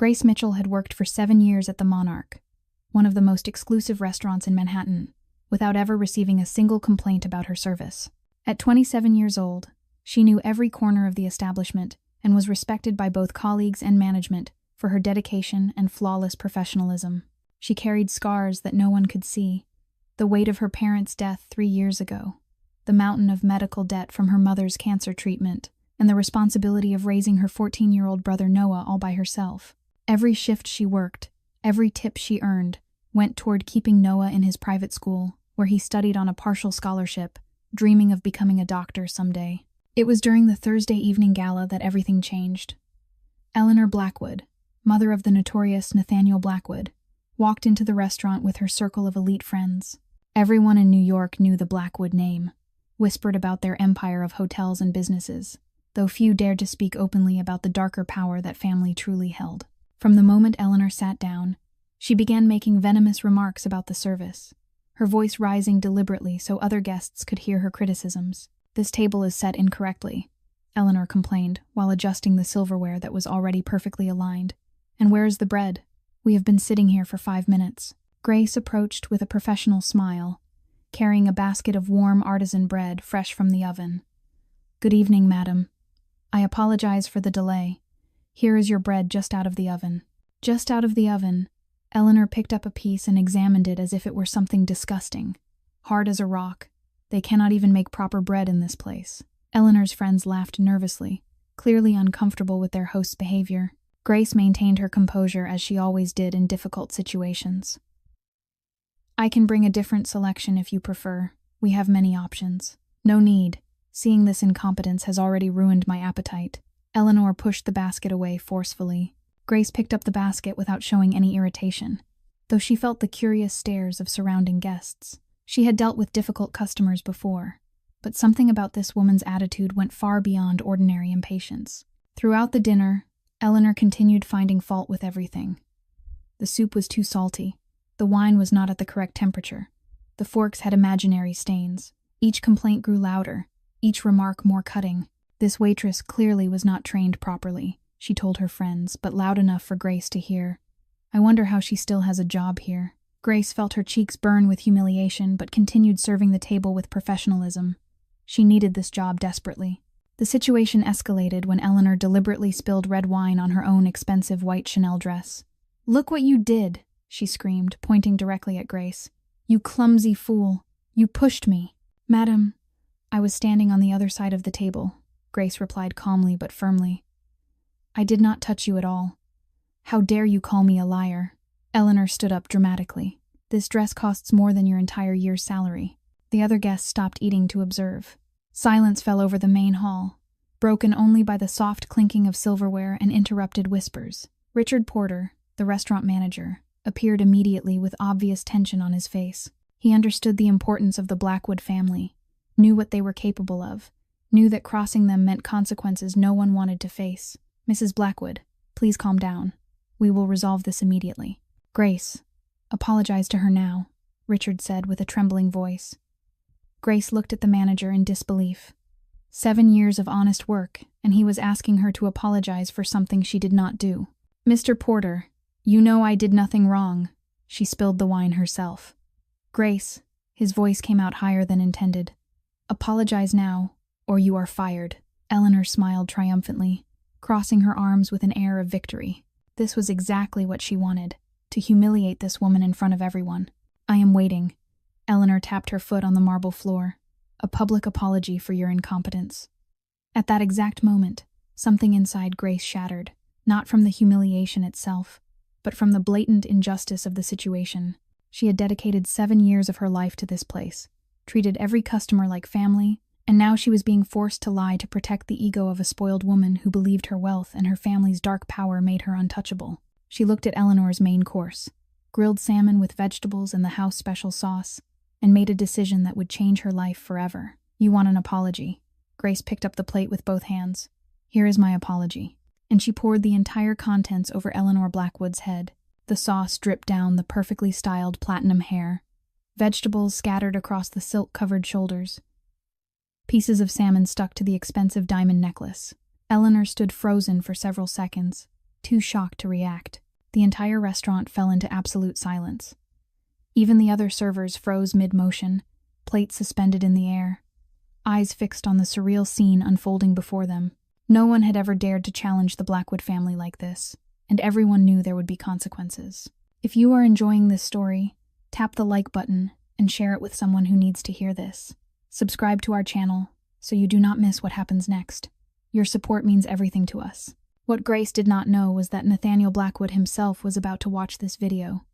Grace Mitchell had worked for 7 years at the Monarch, one of the most exclusive restaurants in Manhattan, without ever receiving a single complaint about her service. At 27 years old, she knew every corner of the establishment and was respected by both colleagues and management for her dedication and flawless professionalism. She carried scars that no one could see, the weight of her parents' death 3 years ago, the mountain of medical debt from her mother's cancer treatment, and the responsibility of raising her 14-year-old brother Noah all by herself. Every shift she worked, every tip she earned, went toward keeping Noah in his private school, where he studied on a partial scholarship, dreaming of becoming a doctor someday. It was during the Thursday evening gala that everything changed. Eleanor Blackwood, mother of the notorious Nathaniel Blackwood, walked into the restaurant with her circle of elite friends. Everyone in New York knew the Blackwood name, whispered about their empire of hotels and businesses, though few dared to speak openly about the darker power that family truly held. From the moment Eleanor sat down, she began making venomous remarks about the service, her voice rising deliberately so other guests could hear her criticisms. "This table is set incorrectly," Eleanor complained, while adjusting the silverware that was already perfectly aligned. "And where is the bread? We have been sitting here for 5 minutes." Grace approached with a professional smile, carrying a basket of warm artisan bread fresh from the oven. "Good evening, madam. I apologize for the delay. Here is your bread just out of the oven." Just out of the oven. Eleanor picked up a piece and examined it as if it were something disgusting. Hard as a rock. They cannot even make proper bread in this place. Eleanor's friends laughed nervously, clearly uncomfortable with their host's behavior. Grace maintained her composure as she always did in difficult situations. "I can bring a different selection if you prefer. We have many options." "No need. Seeing this incompetence has already ruined my appetite." Eleanor pushed the basket away forcefully. Grace picked up the basket without showing any irritation, though she felt the curious stares of surrounding guests. She had dealt with difficult customers before, but something about this woman's attitude went far beyond ordinary impatience. Throughout the dinner, Eleanor continued finding fault with everything. The soup was too salty. The wine was not at the correct temperature. The forks had imaginary stains. Each complaint grew louder, each remark more cutting. This waitress clearly was not trained properly, she told her friends, but loud enough for Grace to hear. "I wonder how she still has a job here." Grace felt her cheeks burn with humiliation, but continued serving the table with professionalism. She needed this job desperately. The situation escalated when Eleanor deliberately spilled red wine on her own expensive white Chanel dress. "Look what you did," she screamed, pointing directly at Grace. "You clumsy fool. You pushed me." "Madam, I was standing on the other side of the table," Grace replied calmly but firmly. "I did not touch you at all. How dare you call me a liar?" Eleanor stood up dramatically. "This dress costs more than your entire year's salary." The other guests stopped eating to observe. Silence fell over the main hall, broken only by the soft clinking of silverware and interrupted whispers. Richard Porter, the restaurant manager, appeared immediately with obvious tension on his face. He understood the importance of the Blackwood family, knew what they were capable of, knew that crossing them meant consequences no one wanted to face. "Mrs. Blackwood, please calm down. We will resolve this immediately." "Grace, apologize to her now," Richard said with a trembling voice. Grace looked at the manager in disbelief. 7 years of honest work, and he was asking her to apologize for something she did not do. "Mr. Porter, you know I did nothing wrong." She spilled the wine herself. "Grace," his voice came out higher than intended. "Apologize now, or you are fired." Eleanor smiled triumphantly, crossing her arms with an air of victory. This was exactly what she wanted, to humiliate this woman in front of everyone. "I am waiting." Eleanor tapped her foot on the marble floor. "A public apology for your incompetence." At that exact moment, something inside Grace shattered, not from the humiliation itself, but from the blatant injustice of the situation. She had dedicated 7 years of her life to this place, treated every customer like family, and now she was being forced to lie to protect the ego of a spoiled woman who believed her wealth and her family's dark power made her untouchable. She looked at Eleanor's main course, grilled salmon with vegetables and the house special sauce, and made a decision that would change her life forever. "You want an apology." Grace picked up the plate with both hands. "Here is my apology." And she poured the entire contents over Eleanor Blackwood's head. The sauce dripped down the perfectly styled platinum hair. Vegetables scattered across the silk-covered shoulders. Pieces of salmon stuck to the expensive diamond necklace. Eleanor stood frozen for several seconds, too shocked to react. The entire restaurant fell into absolute silence. Even the other servers froze mid-motion, plates suspended in the air, eyes fixed on the surreal scene unfolding before them. No one had ever dared to challenge the Blackwood family like this, and everyone knew there would be consequences. If you are enjoying this story, tap the like button and share it with someone who needs to hear this. Subscribe to our channel so you do not miss what happens next. Your support means everything to us. What Grace did not know was that Nathaniel Blackwood himself was about to watch this video,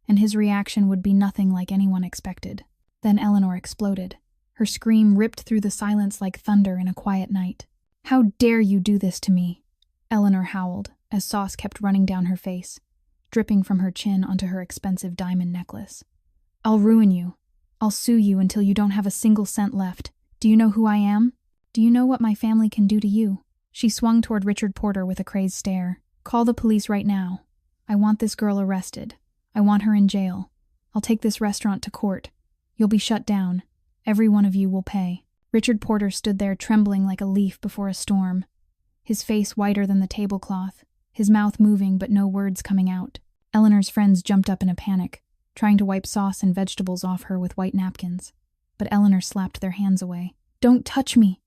and his reaction would be nothing like anyone expected. Then Eleanor exploded. Her scream ripped through the silence like thunder in a quiet night. "How dare you do this to me?" Eleanor howled as sauce kept running down her face, dripping from her chin onto her expensive diamond necklace. "I'll ruin you. I'll sue you until you don't have a single cent left. Do you know who I am? Do you know what my family can do to you?" She swung toward Richard Porter with a crazed stare. "Call the police right now. I want this girl arrested. I want her in jail. I'll take this restaurant to court. You'll be shut down. Every one of you will pay." Richard Porter stood there trembling like a leaf before a storm, his face whiter than the tablecloth, his mouth moving but no words coming out. Eleanor's friends jumped up in a panic, trying to wipe sauce and vegetables off her with white napkins, but Eleanor slapped their hands away. "Don't touch me!"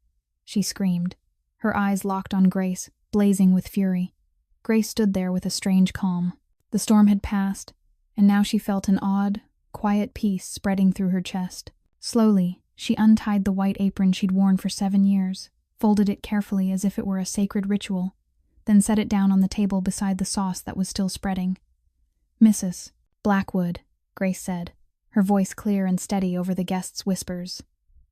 she screamed, her eyes locked on Grace, blazing with fury. Grace stood there with a strange calm. The storm had passed, and now she felt an odd, quiet peace spreading through her chest. Slowly, she untied the white apron she'd worn for 7 years, folded it carefully as if it were a sacred ritual, then set it down on the table beside the sauce that was still spreading. "Mrs. Blackwood," Grace said, her voice clear and steady over the guests' whispers.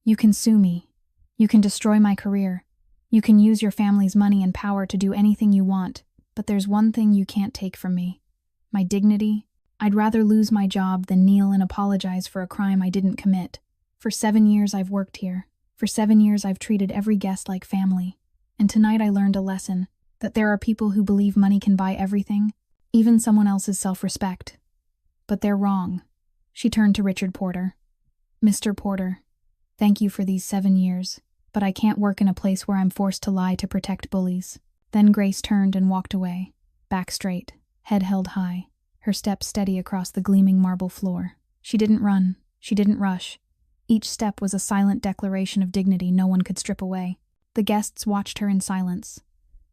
"You can sue me. You can destroy my career. You can use your family's money and power to do anything you want, but there's one thing you can't take from me. My dignity. I'd rather lose my job than kneel and apologize for a crime I didn't commit. For 7 years I've worked here. For 7 years I've treated every guest like family. And tonight I learned a lesson, that there are people who believe money can buy everything, even someone else's self-respect. But they're wrong." She turned to Richard Porter. "Mr. Porter, thank you for these 7 years, but I can't work in a place where I'm forced to lie to protect bullies." Then Grace turned and walked away, back straight, head held high, her steps steady across the gleaming marble floor. She didn't run, she didn't rush. Each step was a silent declaration of dignity no one could strip away. The guests watched her in silence,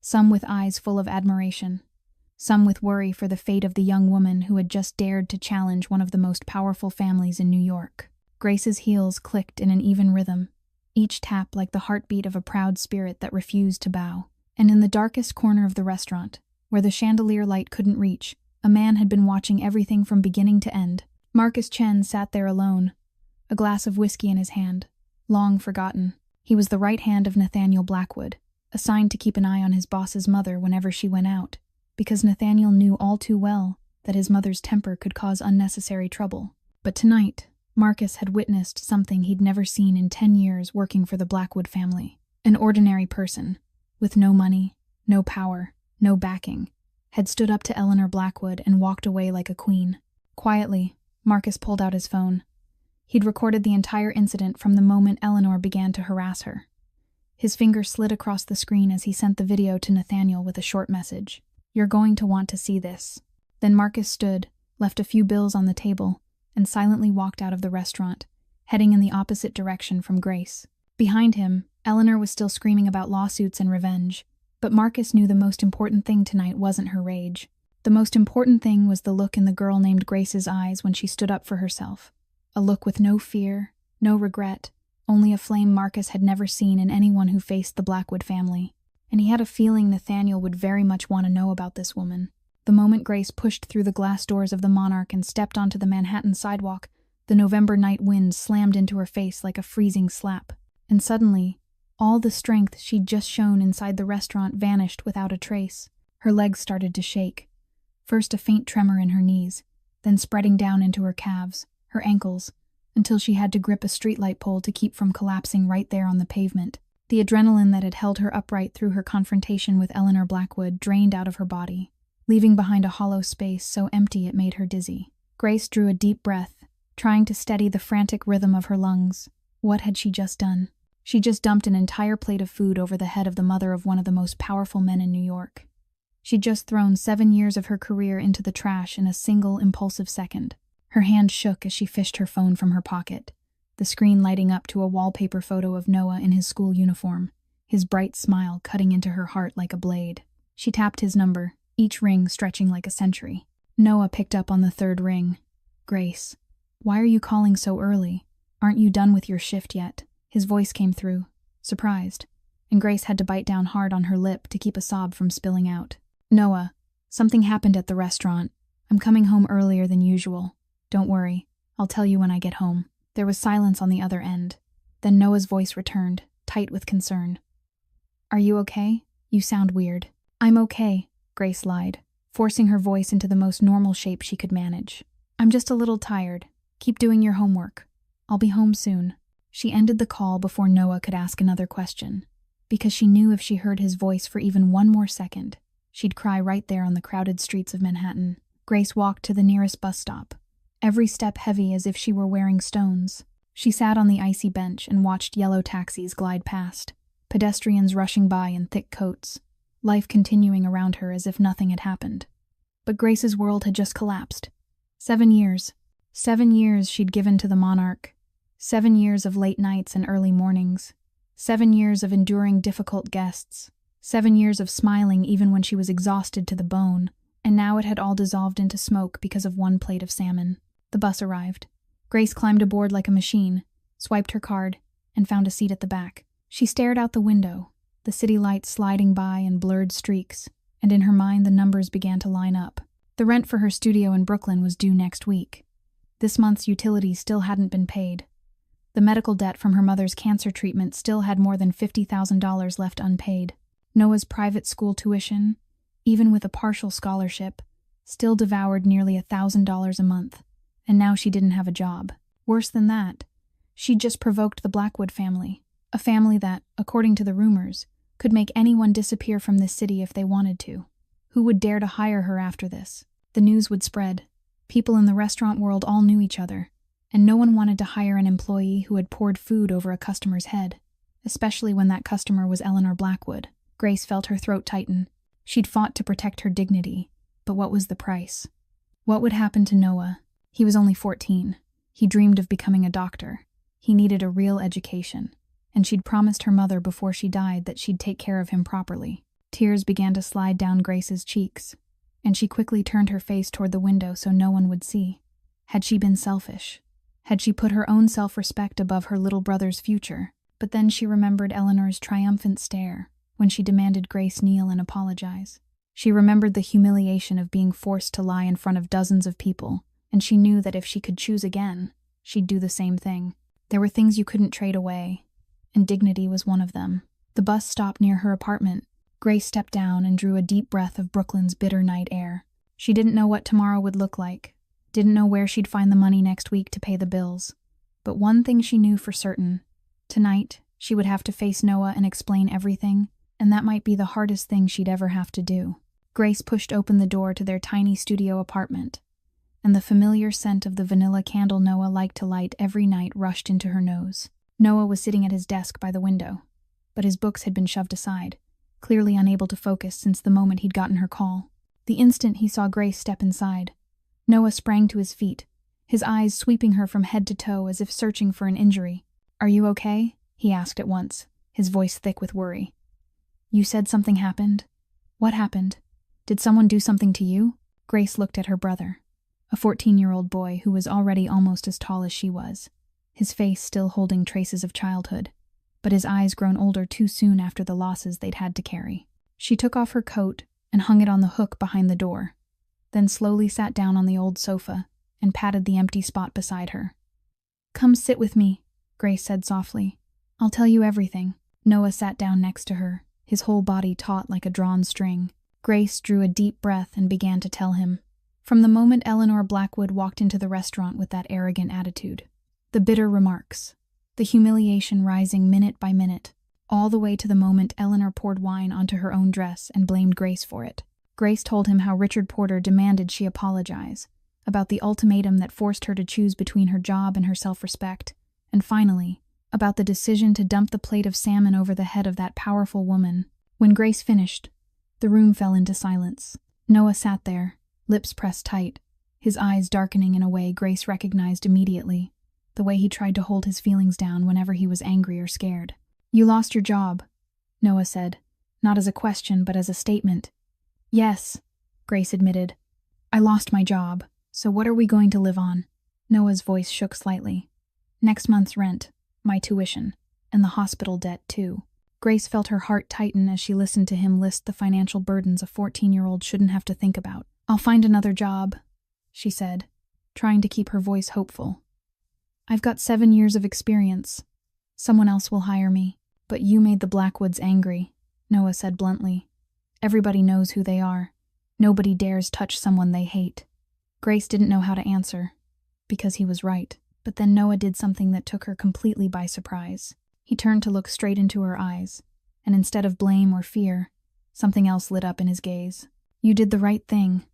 some with eyes full of admiration, some with worry for the fate of the young woman who had just dared to challenge one of the most powerful families in New York. Grace's heels clicked in an even rhythm, each tap like the heartbeat of a proud spirit that refused to bow. And in the darkest corner of the restaurant, where the chandelier light couldn't reach, a man had been watching everything from beginning to end. Marcus Chen sat there alone, a glass of whiskey in his hand, long forgotten. He was the right hand of Nathaniel Blackwood, assigned to keep an eye on his boss's mother whenever she went out, because Nathaniel knew all too well that his mother's temper could cause unnecessary trouble. But tonight, Marcus had witnessed something he'd never seen in 10 years working for the Blackwood family. An ordinary person, with no money, no power, no backing, had stood up to Eleanor Blackwood and walked away like a queen. Quietly, Marcus pulled out his phone. He'd recorded the entire incident from the moment Eleanor began to harass her. His finger slid across the screen as he sent the video to Nathaniel with a short message. "You're going to want to see this." Then Marcus stood, left a few bills on the table, and silently walked out of the restaurant, heading in the opposite direction from Grace. Behind him, Eleanor was still screaming about lawsuits and revenge, but Marcus knew the most important thing tonight wasn't her rage. The most important thing was the look in the girl named Grace's eyes when she stood up for herself. A look with no fear, no regret, only a flame Marcus had never seen in anyone who faced the Blackwood family. And he had a feeling Nathaniel would very much want to know about this woman. The moment Grace pushed through the glass doors of the Monarch and stepped onto the Manhattan sidewalk, the November night wind slammed into her face like a freezing slap. And suddenly, all the strength she'd just shown inside the restaurant vanished without a trace. Her legs started to shake. First a faint tremor in her knees, then spreading down into her calves, her ankles, until she had to grip a streetlight pole to keep from collapsing right there on the pavement. The adrenaline that had held her upright through her confrontation with Eleanor Blackwood drained out of her body, leaving behind a hollow space so empty it made her dizzy. Grace drew a deep breath, trying to steady the frantic rhythm of her lungs. What had she just done? She just dumped an entire plate of food over the head of the mother of one of the most powerful men in New York. She'd just thrown 7 years of her career into the trash in a single impulsive second. Her hand shook as she fished her phone from her pocket, the screen lighting up to a wallpaper photo of Noah in his school uniform, his bright smile cutting into her heart like a blade. She tapped his number, each ring stretching like a century. Noah picked up on the third ring. "Grace, why are you calling so early? Aren't you done with your shift yet?" His voice came through, surprised, and Grace had to bite down hard on her lip to keep a sob from spilling out. "Noah, something happened at the restaurant. I'm coming home earlier than usual. Don't worry, I'll tell you when I get home." There was silence on the other end. Then Noah's voice returned, tight with concern. "Are you okay? You sound weird." "I'm okay," Grace lied, forcing her voice into the most normal shape she could manage. "I'm just a little tired. Keep doing your homework. I'll be home soon." She ended the call before Noah could ask another question, because she knew if she heard his voice for even one more second, she'd cry right there on the crowded streets of Manhattan. Grace walked to the nearest bus stop, every step heavy as if she were wearing stones. She sat on the icy bench and watched yellow taxis glide past, pedestrians rushing by in thick coats, life continuing around her as if nothing had happened. But Grace's world had just collapsed. 7 years. 7 years she'd given to the monarch. 7 years of late nights and early mornings. 7 years of enduring difficult guests. 7 years of smiling even when she was exhausted to the bone. And now it had all dissolved into smoke because of one plate of salmon. The bus arrived. Grace climbed aboard like a machine, swiped her card, and found a seat at the back. She stared out the window, the city lights sliding by in blurred streaks, and in her mind the numbers began to line up. The rent for her studio in Brooklyn was due next week. This month's utilities still hadn't been paid. The medical debt from her mother's cancer treatment still had more than $50,000 left unpaid. Noah's private school tuition, even with a partial scholarship, still devoured nearly $1,000 a month. And now she didn't have a job. Worse than that, she'd just provoked the Blackwood family, a family that, according to the rumors, could make anyone disappear from this city if they wanted to. Who would dare to hire her after this? The news would spread. People in the restaurant world all knew each other, and no one wanted to hire an employee who had poured food over a customer's head, especially when that customer was Eleanor Blackwood. Grace felt her throat tighten. She'd fought to protect her dignity, but what was the price? What would happen to Noah? He was only 14. He dreamed of becoming a doctor. He needed a real education, and she'd promised her mother before she died that she'd take care of him properly. Tears began to slide down Grace's cheeks, and she quickly turned her face toward the window so no one would see. Had she been selfish? Had she put her own self-respect above her little brother's future? But then she remembered Eleanor's triumphant stare when she demanded Grace kneel and apologize. She remembered the humiliation of being forced to lie in front of dozens of people, and she knew that if she could choose again, she'd do the same thing. There were things you couldn't trade away, and dignity was one of them. The bus stopped near her apartment. Grace stepped down and drew a deep breath of Brooklyn's bitter night air. She didn't know what tomorrow would look like, didn't know where she'd find the money next week to pay the bills. But one thing she knew for certain. Tonight, she would have to face Noah and explain everything, and that might be the hardest thing she'd ever have to do. Grace pushed open the door to their tiny studio apartment, and the familiar scent of the vanilla candle Noah liked to light every night rushed into her nose. Noah was sitting at his desk by the window, but his books had been shoved aside, clearly unable to focus since the moment he'd gotten her call. The instant he saw Grace step inside, Noah sprang to his feet, his eyes sweeping her from head to toe as if searching for an injury. "Are you okay?" he asked at once, his voice thick with worry. "You said something happened? What happened? Did someone do something to you?" Grace looked at her brother, a 14-year-old boy who was already almost as tall as she was, his face still holding traces of childhood, but his eyes grown older too soon after the losses they'd had to carry. She took off her coat and hung it on the hook behind the door, then slowly sat down on the old sofa and patted the empty spot beside her. "Come sit with me," Grace said softly. "I'll tell you everything." Noah sat down next to her, his whole body taut like a drawn string. Grace drew a deep breath and began to tell him. From the moment Eleanor Blackwood walked into the restaurant with that arrogant attitude, the bitter remarks, the humiliation rising minute by minute, all the way to the moment Eleanor poured wine onto her own dress and blamed Grace for it. Grace told him how Richard Porter demanded she apologize, about the ultimatum that forced her to choose between her job and her self-respect, and finally, about the decision to dump the plate of salmon over the head of that powerful woman. When Grace finished, The room fell into silence. Noah sat there, lips pressed tight, his eyes darkening in a way Grace recognized immediately, the way he tried to hold his feelings down whenever he was angry or scared. "You lost your job," Noah said, not as a question but as a statement. "Yes," Grace admitted. "I lost my job, so what are we going to live on?" Noah's voice shook slightly. "Next month's rent, my tuition, and the hospital debt too." Grace felt her heart tighten as she listened to him list the financial burdens a 14-year-old shouldn't have to think about. "I'll find another job," she said, trying to keep her voice hopeful. "I've got 7 years of experience. Someone else will hire me." "But you made the Blackwoods angry," Noah said bluntly. "Everybody knows who they are. Nobody dares touch someone they hate." Grace didn't know how to answer, because he was right. But then Noah did something that took her completely by surprise. He turned to look straight into her eyes, and instead of blame or fear, something else lit up in his gaze. "You did the right thing,"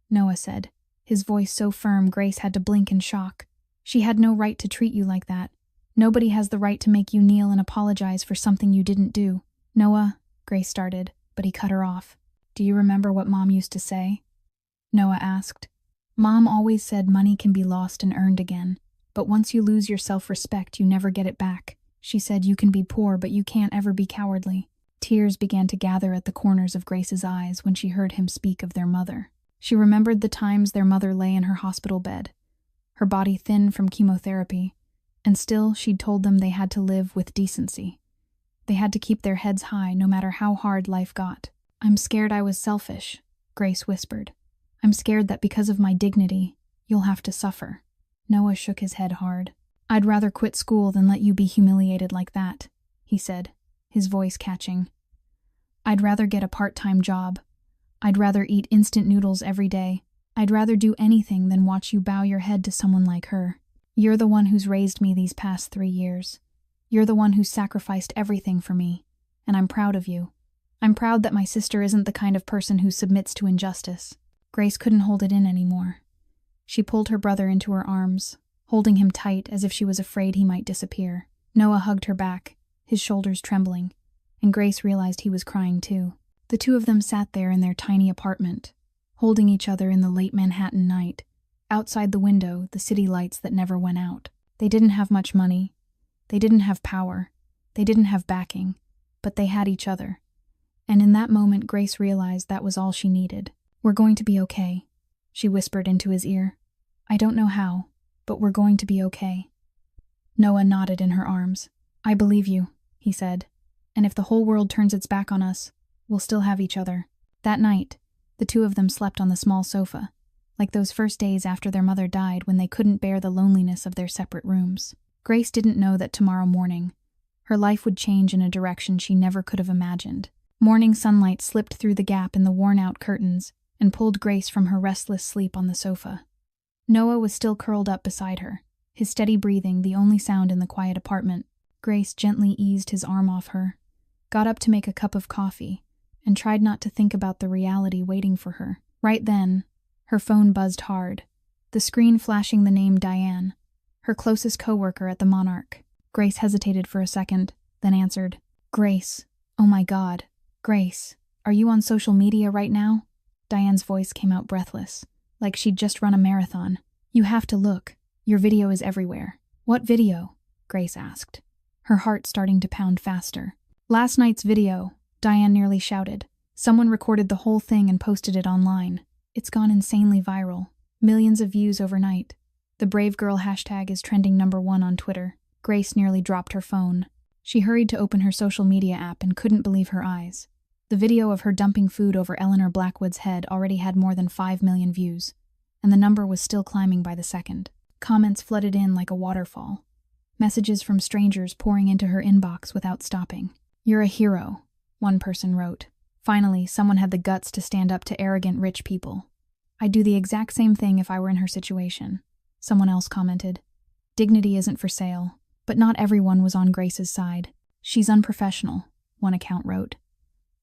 Noah said, his voice so firm Grace had to blink in shock. "She had no right to treat you like that. Nobody has the right to make you kneel and apologize for something you didn't do." "Noah," Grace started, but he cut her off. "Do you remember what Mom used to say?" Noah asked. "Mom always said money can be lost and earned again, but once you lose your self-respect, you never get it back. She said you can be poor, but you can't ever be cowardly." Tears began to gather at the corners of Grace's eyes when she heard him speak of their mother. She remembered the times their mother lay in her hospital bed, her body thin from chemotherapy, and still she'd told them they had to live with decency. They had to keep their heads high no matter how hard life got. "I'm scared I was selfish," Grace whispered. "I'm scared that because of my dignity, you'll have to suffer." Noah shook his head hard. "I'd rather quit school than let you be humiliated like that," he said, his voice catching. "I'd rather get a part-time job. I'd rather eat instant noodles every day. I'd rather do anything than watch you bow your head to someone like her. You're the one who's raised me these past 3 years. You're the one who's sacrificed everything for me, and I'm proud of you. I'm proud that my sister isn't the kind of person who submits to injustice." Grace couldn't hold it in anymore. She pulled her brother into her arms, holding him tight as if she was afraid he might disappear. Noah hugged her back, his shoulders trembling, and Grace realized he was crying too. The two of them sat there in their tiny apartment, holding each other in the late Manhattan night. Outside the window, the city lights that never went out. They didn't have much money. They didn't have power. They didn't have backing. But they had each other. And in that moment, Grace realized that was all she needed. "We're going to be okay," she whispered into his ear. "I don't know how, but we're going to be okay." Noah nodded in her arms. "I believe you," he said. "And if the whole world turns its back on us, we'll still have each other." That night, the two of them slept on the small sofa, like those first days after their mother died when they couldn't bear the loneliness of their separate rooms. Grace didn't know that tomorrow morning, her life would change in a direction she never could have imagined. Morning sunlight slipped through the gap in the worn-out curtains and pulled Grace from her restless sleep on the sofa. Noah was still curled up beside her, his steady breathing the only sound in the quiet apartment. Grace gently eased his arm off her, got up to make a cup of coffee, and tried not to think about the reality waiting for her. Right then, her phone buzzed hard, the screen flashing the name Diane, her closest coworker at the Monarch. Grace hesitated for a second, then answered. "Grace, oh my God, Grace, are you on social media right now?" Diane's voice came out breathless, like she'd just run a marathon. "You have to look. Your video is everywhere." "What video?" Grace asked, her heart starting to pound faster. "Last night's video," Diane nearly shouted. "Someone recorded the whole thing and posted it online. It's gone insanely viral. Millions of views overnight. The Brave Girl hashtag is trending #1 on Twitter." Grace nearly dropped her phone. She hurried to open her social media app and couldn't believe her eyes. The video of her dumping food over Eleanor Blackwood's head already had more than 5 million views, and the number was still climbing by the second. Comments flooded in like a waterfall, messages from strangers pouring into her inbox without stopping. "You're a hero," one person wrote. "Finally, someone had the guts to stand up to arrogant rich people." "I'd do the exact same thing if I were in her situation," someone else commented. "Dignity isn't for sale." But not everyone was on Grace's side. "She's unprofessional," one account wrote.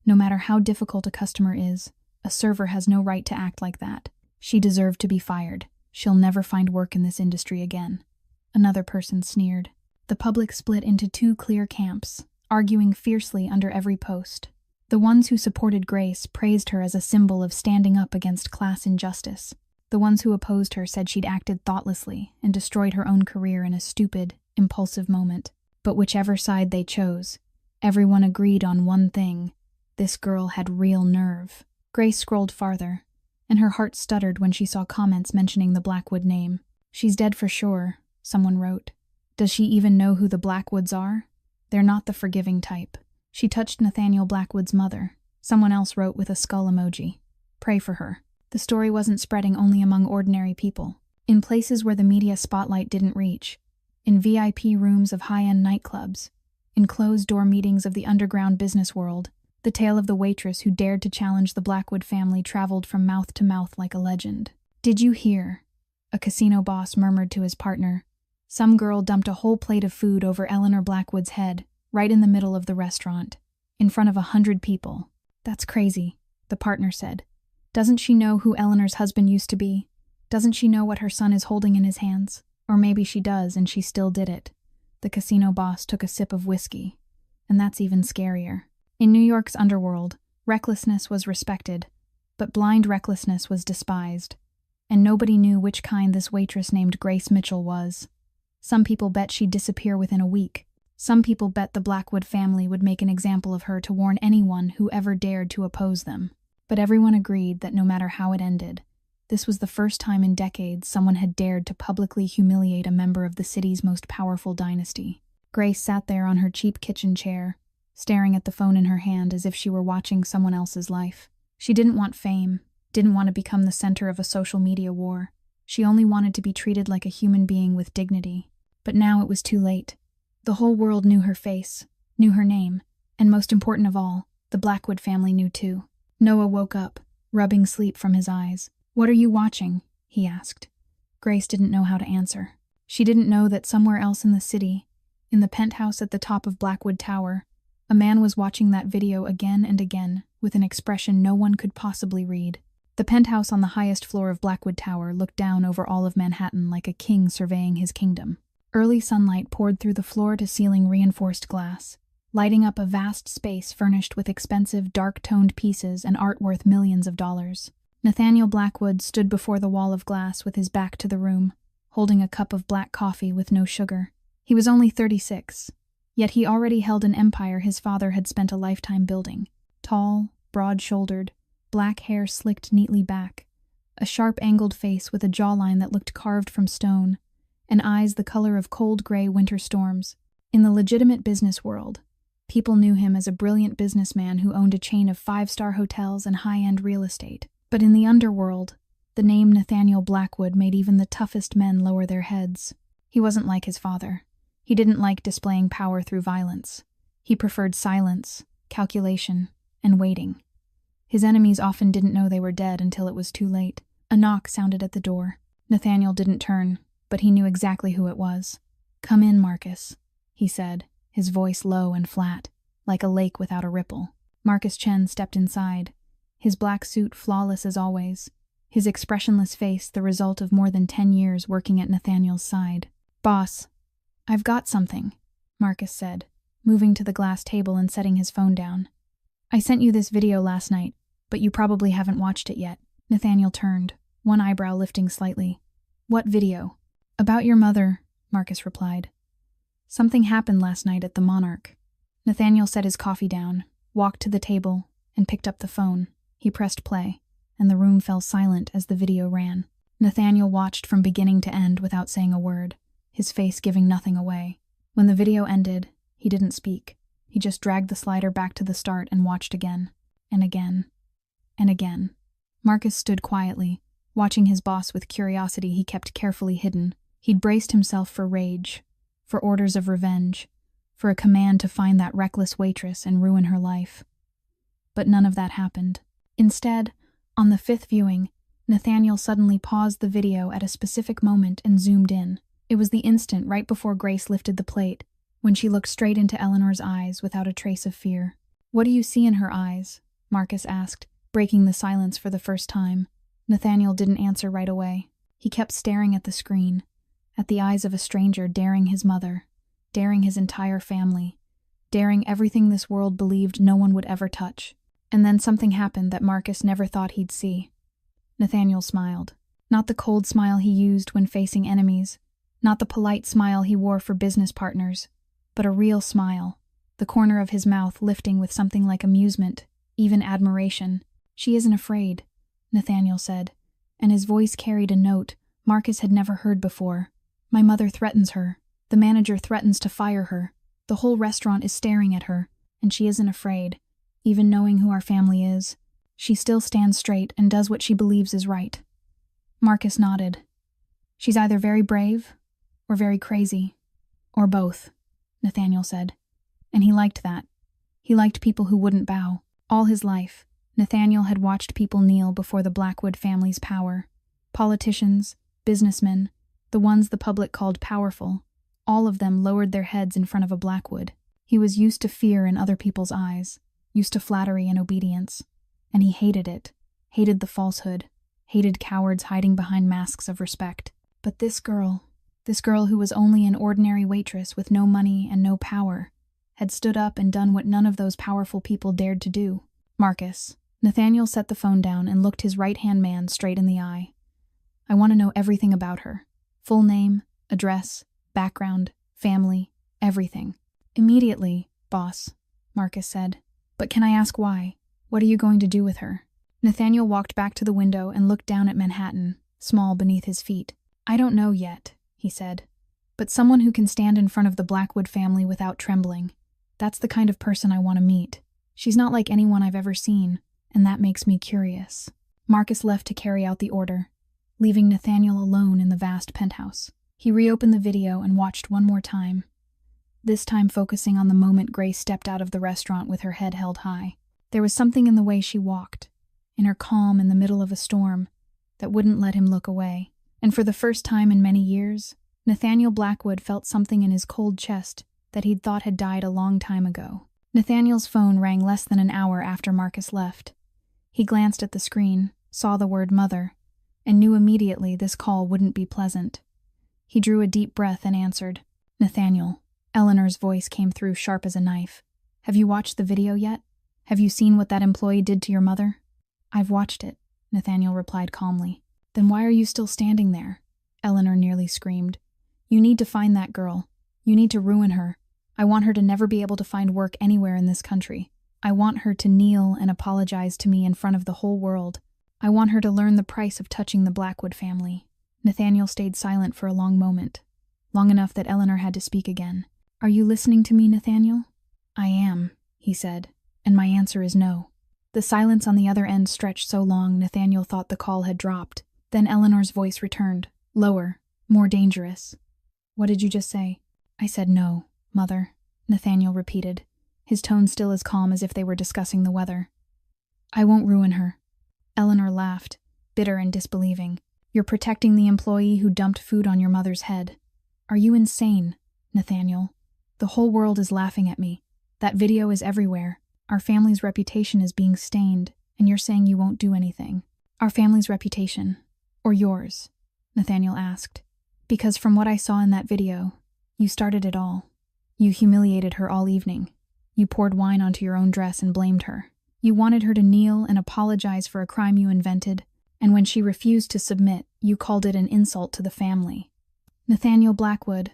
"No matter how difficult a customer is, a server has no right to act like that. She deserved to be fired. She'll never find work in this industry again." Another person sneered. The public split into 2 clear camps, arguing fiercely under every post. The ones who supported Grace praised her as a symbol of standing up against class injustice. The ones who opposed her said she'd acted thoughtlessly and destroyed her own career in a stupid, impulsive moment. But whichever side they chose, everyone agreed on one thing: this girl had real nerve. Grace scrolled farther, and her heart stuttered when she saw comments mentioning the Blackwood name. "She's dead for sure," someone wrote. "Does she even know who the Blackwoods are? They're not the forgiving type. She touched Nathaniel Blackwood's mother." Someone else wrote with a skull emoji. "Pray for her." The story wasn't spreading only among ordinary people. In places where the media spotlight didn't reach, in VIP rooms of high-end nightclubs, in closed-door meetings of the underground business world, the tale of the waitress who dared to challenge the Blackwood family traveled from mouth to mouth like a legend. "Did you hear?" a casino boss murmured to his partner. "Some girl dumped a whole plate of food over Eleanor Blackwood's head, right in the middle of the restaurant, in front of 100 people. "That's crazy," the partner said. "Doesn't she know who Eleanor's husband used to be? Doesn't she know what her son is holding in his hands? Or maybe she does and she still did it." The casino boss took a sip of whiskey. "And that's even scarier." In New York's underworld, recklessness was respected, but blind recklessness was despised, and nobody knew which kind this waitress named Grace Mitchell was. Some people bet she'd disappear within a week. Some people bet the Blackwood family would make an example of her to warn anyone who ever dared to oppose them. But everyone agreed that no matter how it ended, this was the first time in decades someone had dared to publicly humiliate a member of the city's most powerful dynasty. Grace sat there on her cheap kitchen chair, staring at the phone in her hand as if she were watching someone else's life. She didn't want fame, didn't want to become the center of a social media war. She only wanted to be treated like a human being with dignity. But now it was too late. The whole world knew her face, knew her name, and most important of all, the Blackwood family knew too. Noah woke up, rubbing sleep from his eyes. "What are you watching?" he asked. Grace didn't know how to answer. She didn't know that somewhere else in the city, in the penthouse at the top of Blackwood Tower, a man was watching that video again and again, with an expression no one could possibly read. The penthouse on the highest floor of Blackwood Tower looked down over all of Manhattan like a king surveying his kingdom. Early sunlight poured through the floor-to-ceiling reinforced glass, lighting up a vast space furnished with expensive, dark-toned pieces and art worth millions of dollars. Nathaniel Blackwood stood before the wall of glass with his back to the room, holding a cup of black coffee with no sugar. He was only 36. Yet he already held an empire his father had spent a lifetime building. Tall, broad-shouldered, black hair slicked neatly back, a sharp angled face with a jawline that looked carved from stone, and eyes the color of cold gray winter storms. In the legitimate business world, people knew him as a brilliant businessman who owned a chain of 5-star hotels and high-end real estate. But in the underworld, the name Nathaniel Blackwood made even the toughest men lower their heads. He wasn't like his father. He didn't like displaying power through violence. He preferred silence, calculation, and waiting. His enemies often didn't know they were dead until it was too late. A knock sounded at the door. Nathaniel didn't turn, but he knew exactly who it was. "Come in, Marcus," he said, his voice low and flat, like a lake without a ripple. Marcus Chen stepped inside, his black suit flawless as always, his expressionless face the result of more than 10 years working at Nathaniel's side. "Boss, I've got something," Marcus said, moving to the glass table and setting his phone down. "I sent you this video last night, but you probably haven't watched it yet." Nathaniel turned, one eyebrow lifting slightly. "What video?" "About your mother," Marcus replied. "Something happened last night at the Monarch." Nathaniel set his coffee down, walked to the table, and picked up the phone. He pressed play, and the room fell silent as the video ran. Nathaniel watched from beginning to end without saying a word, his face giving nothing away. When the video ended, he didn't speak. He just dragged the slider back to the start and watched again, and again, and again. Marcus stood quietly, watching his boss with curiosity he kept carefully hidden. He'd braced himself for rage, for orders of revenge, for a command to find that reckless waitress and ruin her life. But none of that happened. Instead, on the 5th viewing, Nathaniel suddenly paused the video at a specific moment and zoomed in. It was the instant right before Grace lifted the plate, when she looked straight into Eleanor's eyes without a trace of fear. "What do you see in her eyes?" Marcus asked, breaking the silence for the first time. Nathaniel didn't answer right away. He kept staring at the screen, at the eyes of a stranger daring his mother, daring his entire family, daring everything this world believed no one would ever touch. And then something happened that Marcus never thought he'd see. Nathaniel smiled. Not the cold smile he used when facing enemies, not the polite smile he wore for business partners, but a real smile, the corner of his mouth lifting with something like amusement, even admiration. "She isn't afraid," Nathaniel said, and his voice carried a note Marcus had never heard before. "My mother threatens her. The manager threatens to fire her. The whole restaurant is staring at her, and she isn't afraid. Even knowing who our family is, she still stands straight and does what she believes is right." Marcus nodded. "She's either very brave or very crazy, or both," Nathaniel said. And he liked that. He liked people who wouldn't bow. All his life, Nathaniel had watched people kneel before the Blackwood family's power. Politicians, businessmen, the ones the public called powerful, all of them lowered their heads in front of a Blackwood. He was used to fear in other people's eyes, used to flattery and obedience. And he hated it, hated the falsehood, hated cowards hiding behind masks of respect. But this girl who was only an ordinary waitress with no money and no power, had stood up and done what none of those powerful people dared to do. "Marcus." Nathaniel set the phone down and looked his right-hand man straight in the eye. "I want to know everything about her. Full name, address, background, family, everything." "Immediately, boss," Marcus said. "But can I ask why? What are you going to do with her?" Nathaniel walked back to the window and looked down at Manhattan, small beneath his feet. "I don't know yet," he said. "But someone who can stand in front of the Blackwood family without trembling. That's the kind of person I want to meet. She's not like anyone I've ever seen, and that makes me curious." Marcus left to carry out the order, leaving Nathaniel alone in the vast penthouse. He reopened the video and watched one more time, this time focusing on the moment Grace stepped out of the restaurant with her head held high. There was something in the way she walked, in her calm in the middle of a storm, that wouldn't let him look away. And for the first time in many years, Nathaniel Blackwood felt something in his cold chest that he'd thought had died a long time ago. Nathaniel's phone rang less than an hour after Marcus left. He glanced at the screen, saw the word mother, and knew immediately this call wouldn't be pleasant. He drew a deep breath and answered. "Nathaniel." Eleanor's voice came through sharp as a knife. "Have you watched the video yet? Have you seen what that employee did to your mother?" "I've watched it," Nathaniel replied calmly. "Then why are you still standing there?" Eleanor nearly screamed. "You need to find that girl. You need to ruin her. I want her to never be able to find work anywhere in this country. I want her to kneel and apologize to me in front of the whole world. I want her to learn the price of touching the Blackwood family." Nathaniel stayed silent for a long moment, long enough that Eleanor had to speak again. "Are you listening to me, Nathaniel?" "I am," he said, "and my answer is no." The silence on the other end stretched so long Nathaniel thought the call had dropped. Then Eleanor's voice returned, lower, more dangerous. "What did you just say?" "I said no, Mother," Nathaniel repeated, his tone still as calm as if they were discussing the weather. "I won't ruin her." Eleanor laughed, bitter and disbelieving. "You're protecting the employee who dumped food on your mother's head. Are you insane, Nathaniel? The whole world is laughing at me. That video is everywhere. Our family's reputation is being stained, and you're saying you won't do anything." "Our family's reputation, or yours?" Nathaniel asked. "Because from what I saw in that video, you started it all. You humiliated her all evening. You poured wine onto your own dress and blamed her. You wanted her to kneel and apologize for a crime you invented, and when she refused to submit, you called it an insult to the family." "Nathaniel Blackwood,"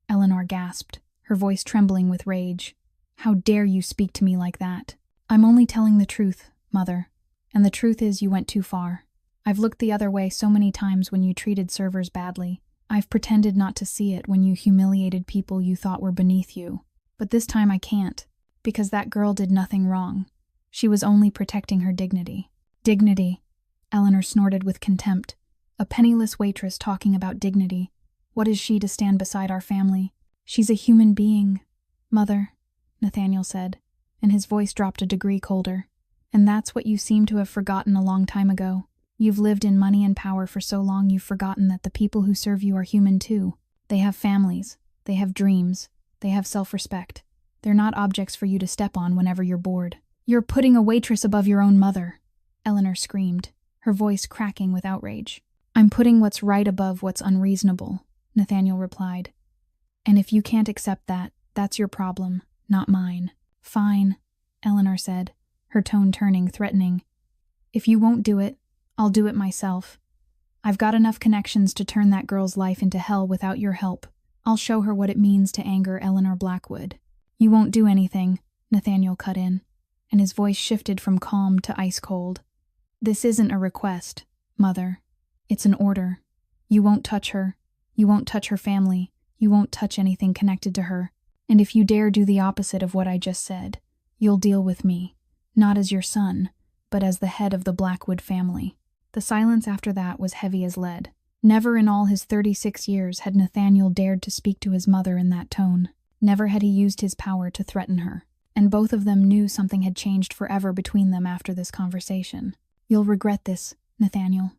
Eleanor gasped, her voice trembling with rage. "How dare you speak to me like that?" "I'm only telling the truth, Mother, and the truth is you went too far. I've looked the other way so many times when you treated servers badly. I've pretended not to see it when you humiliated people you thought were beneath you. But this time I can't, because that girl did nothing wrong. She was only protecting her dignity." "Dignity," Eleanor snorted with contempt. "A penniless waitress talking about dignity. What is she to stand beside our family? She's a human being." "Mother," Nathaniel said, and his voice dropped a degree colder. "And that's what you seem to have forgotten a long time ago. You've lived in money and power for so long you've forgotten that the people who serve you are human too. They have families, they have dreams, they have self-respect. They're not objects for you to step on whenever you're bored." "You're putting a waitress above your own mother," Eleanor screamed, her voice cracking with outrage. "I'm putting what's right above what's unreasonable," Nathaniel replied. "And if you can't accept that, that's your problem, not mine." "Fine," Eleanor said, her tone turning threatening. "If you won't do it, I'll do it myself. I've got enough connections to turn that girl's life into hell without your help. I'll show her what it means to anger Eleanor Blackwood." "You won't do anything," Nathaniel cut in, and his voice shifted from calm to ice cold. "This isn't a request, Mother. It's an order. You won't touch her. You won't touch her family. You won't touch anything connected to her. And if you dare do the opposite of what I just said, you'll deal with me, not as your son, but as the head of the Blackwood family." The silence after that was heavy as lead. Never in all his 36 years had Nathaniel dared to speak to his mother in that tone. Never had he used his power to threaten her. And both of them knew something had changed forever between them after this conversation. "You'll regret this, Nathaniel,"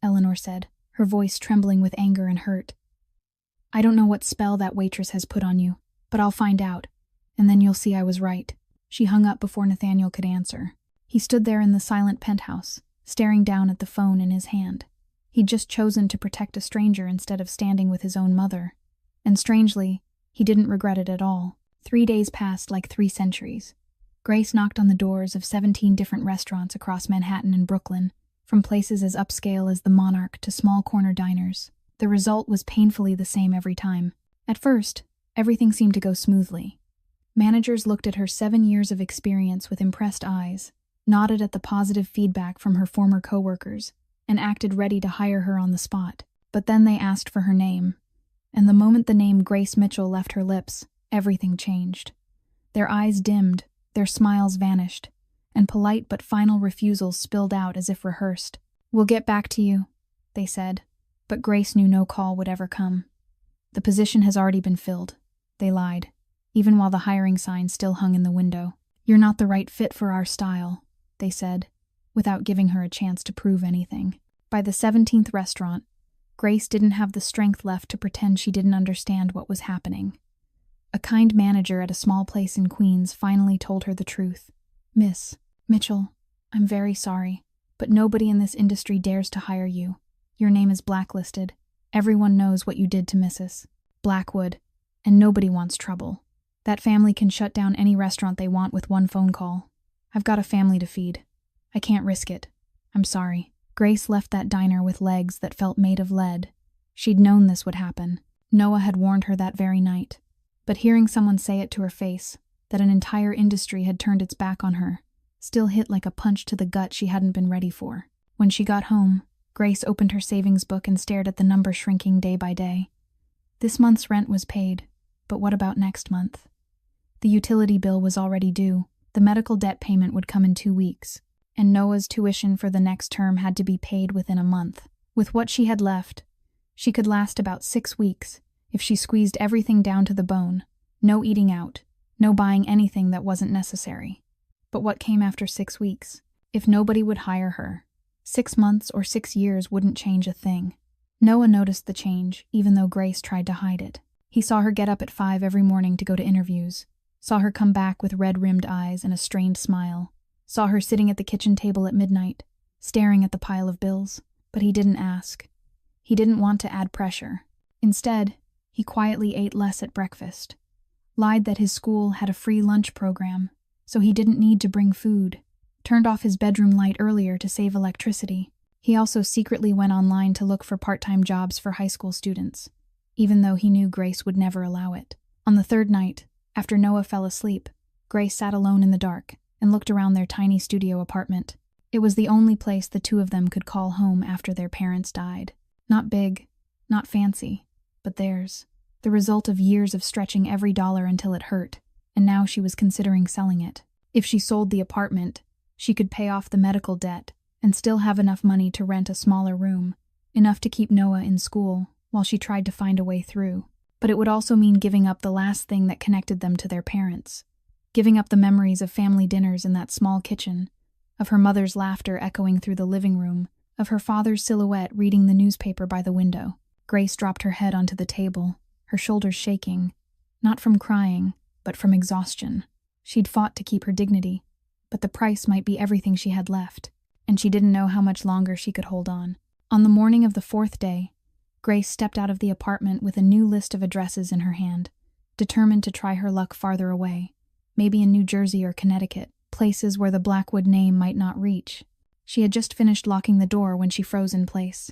Eleanor said, her voice trembling with anger and hurt. "I don't know what spell that waitress has put on you, but I'll find out, and then you'll see I was right." She hung up before Nathaniel could answer. He stood there in the silent penthouse, staring down at the phone in his hand. He'd just chosen to protect a stranger instead of standing with his own mother. And strangely, he didn't regret it at all. 3 days passed like 3 centuries. Grace knocked on the doors of 17 different restaurants across Manhattan and Brooklyn, from places as upscale as the Monarch to small corner diners. The result was painfully the same every time. At first, everything seemed to go smoothly. Managers looked at her 7 years of experience with impressed eyes, nodded at the positive feedback from her former coworkers, and acted ready to hire her on the spot. But then they asked for her name, and the moment the name Grace Mitchell left her lips, everything changed. Their eyes dimmed, their smiles vanished, and polite but final refusals spilled out as if rehearsed. "We'll get back to you," they said, but Grace knew no call would ever come. "The position has already been filled," they lied, even while the hiring sign still hung in the window. "You're not the right fit for our style," they said, without giving her a chance to prove anything. By the 17th restaurant, Grace didn't have the strength left to pretend she didn't understand what was happening. A kind manager at a small place in Queens finally told her the truth. "Miss Mitchell, I'm very sorry, but nobody in this industry dares to hire you. Your name is blacklisted. Everyone knows what you did to Mrs. Blackwood, and nobody wants trouble. That family can shut down any restaurant they want with one phone call. I've got a family to feed. I can't risk it. I'm sorry." Grace left that diner with legs that felt made of lead. She'd known this would happen. Noah had warned her that very night. But hearing someone say it to her face, that an entire industry had turned its back on her, still hit like a punch to the gut she hadn't been ready for. When she got home, Grace opened her savings book and stared at the number shrinking day by day. This month's rent was paid, but what about next month? The utility bill was already due. The medical debt payment would come in 2 weeks. And Noah's tuition for the next term had to be paid within a month. With what she had left, she could last about 6 weeks if she squeezed everything down to the bone. No eating out, no buying anything that wasn't necessary. But what came after 6 weeks? If nobody would hire her, 6 months or 6 years wouldn't change a thing. Noah noticed the change, even though Grace tried to hide it. He saw her get up at 5 every morning to go to interviews, saw her come back with red-rimmed eyes and a strained smile, saw her sitting at the kitchen table at midnight, staring at the pile of bills. But he didn't ask. He didn't want to add pressure. Instead, he quietly ate less at breakfast, lied that his school had a free lunch program, so he didn't need to bring food, turned off his bedroom light earlier to save electricity. He also secretly went online to look for part-time jobs for high school students, even though he knew Grace would never allow it. On the 3rd night, after Noah fell asleep, Grace sat alone in the dark and looked around their tiny studio apartment. It was the only place the two of them could call home after their parents died. Not big, not fancy, but theirs. The result of years of stretching every dollar until it hurt, and now she was considering selling it. If she sold the apartment, she could pay off the medical debt and still have enough money to rent a smaller room, enough to keep Noah in school while she tried to find a way through. But it would also mean giving up the last thing that connected them to their parents. Giving up the memories of family dinners in that small kitchen, of her mother's laughter echoing through the living room, of her father's silhouette reading the newspaper by the window. Grace dropped her head onto the table, her shoulders shaking, not from crying, but from exhaustion. She'd fought to keep her dignity, but the price might be everything she had left, and she didn't know how much longer she could hold on. On the morning of the 4th day, Grace stepped out of the apartment with a new list of addresses in her hand, determined to try her luck farther away, maybe in New Jersey or Connecticut. places where the Blackwood name might not reach. She had just finished locking the door when she froze in place.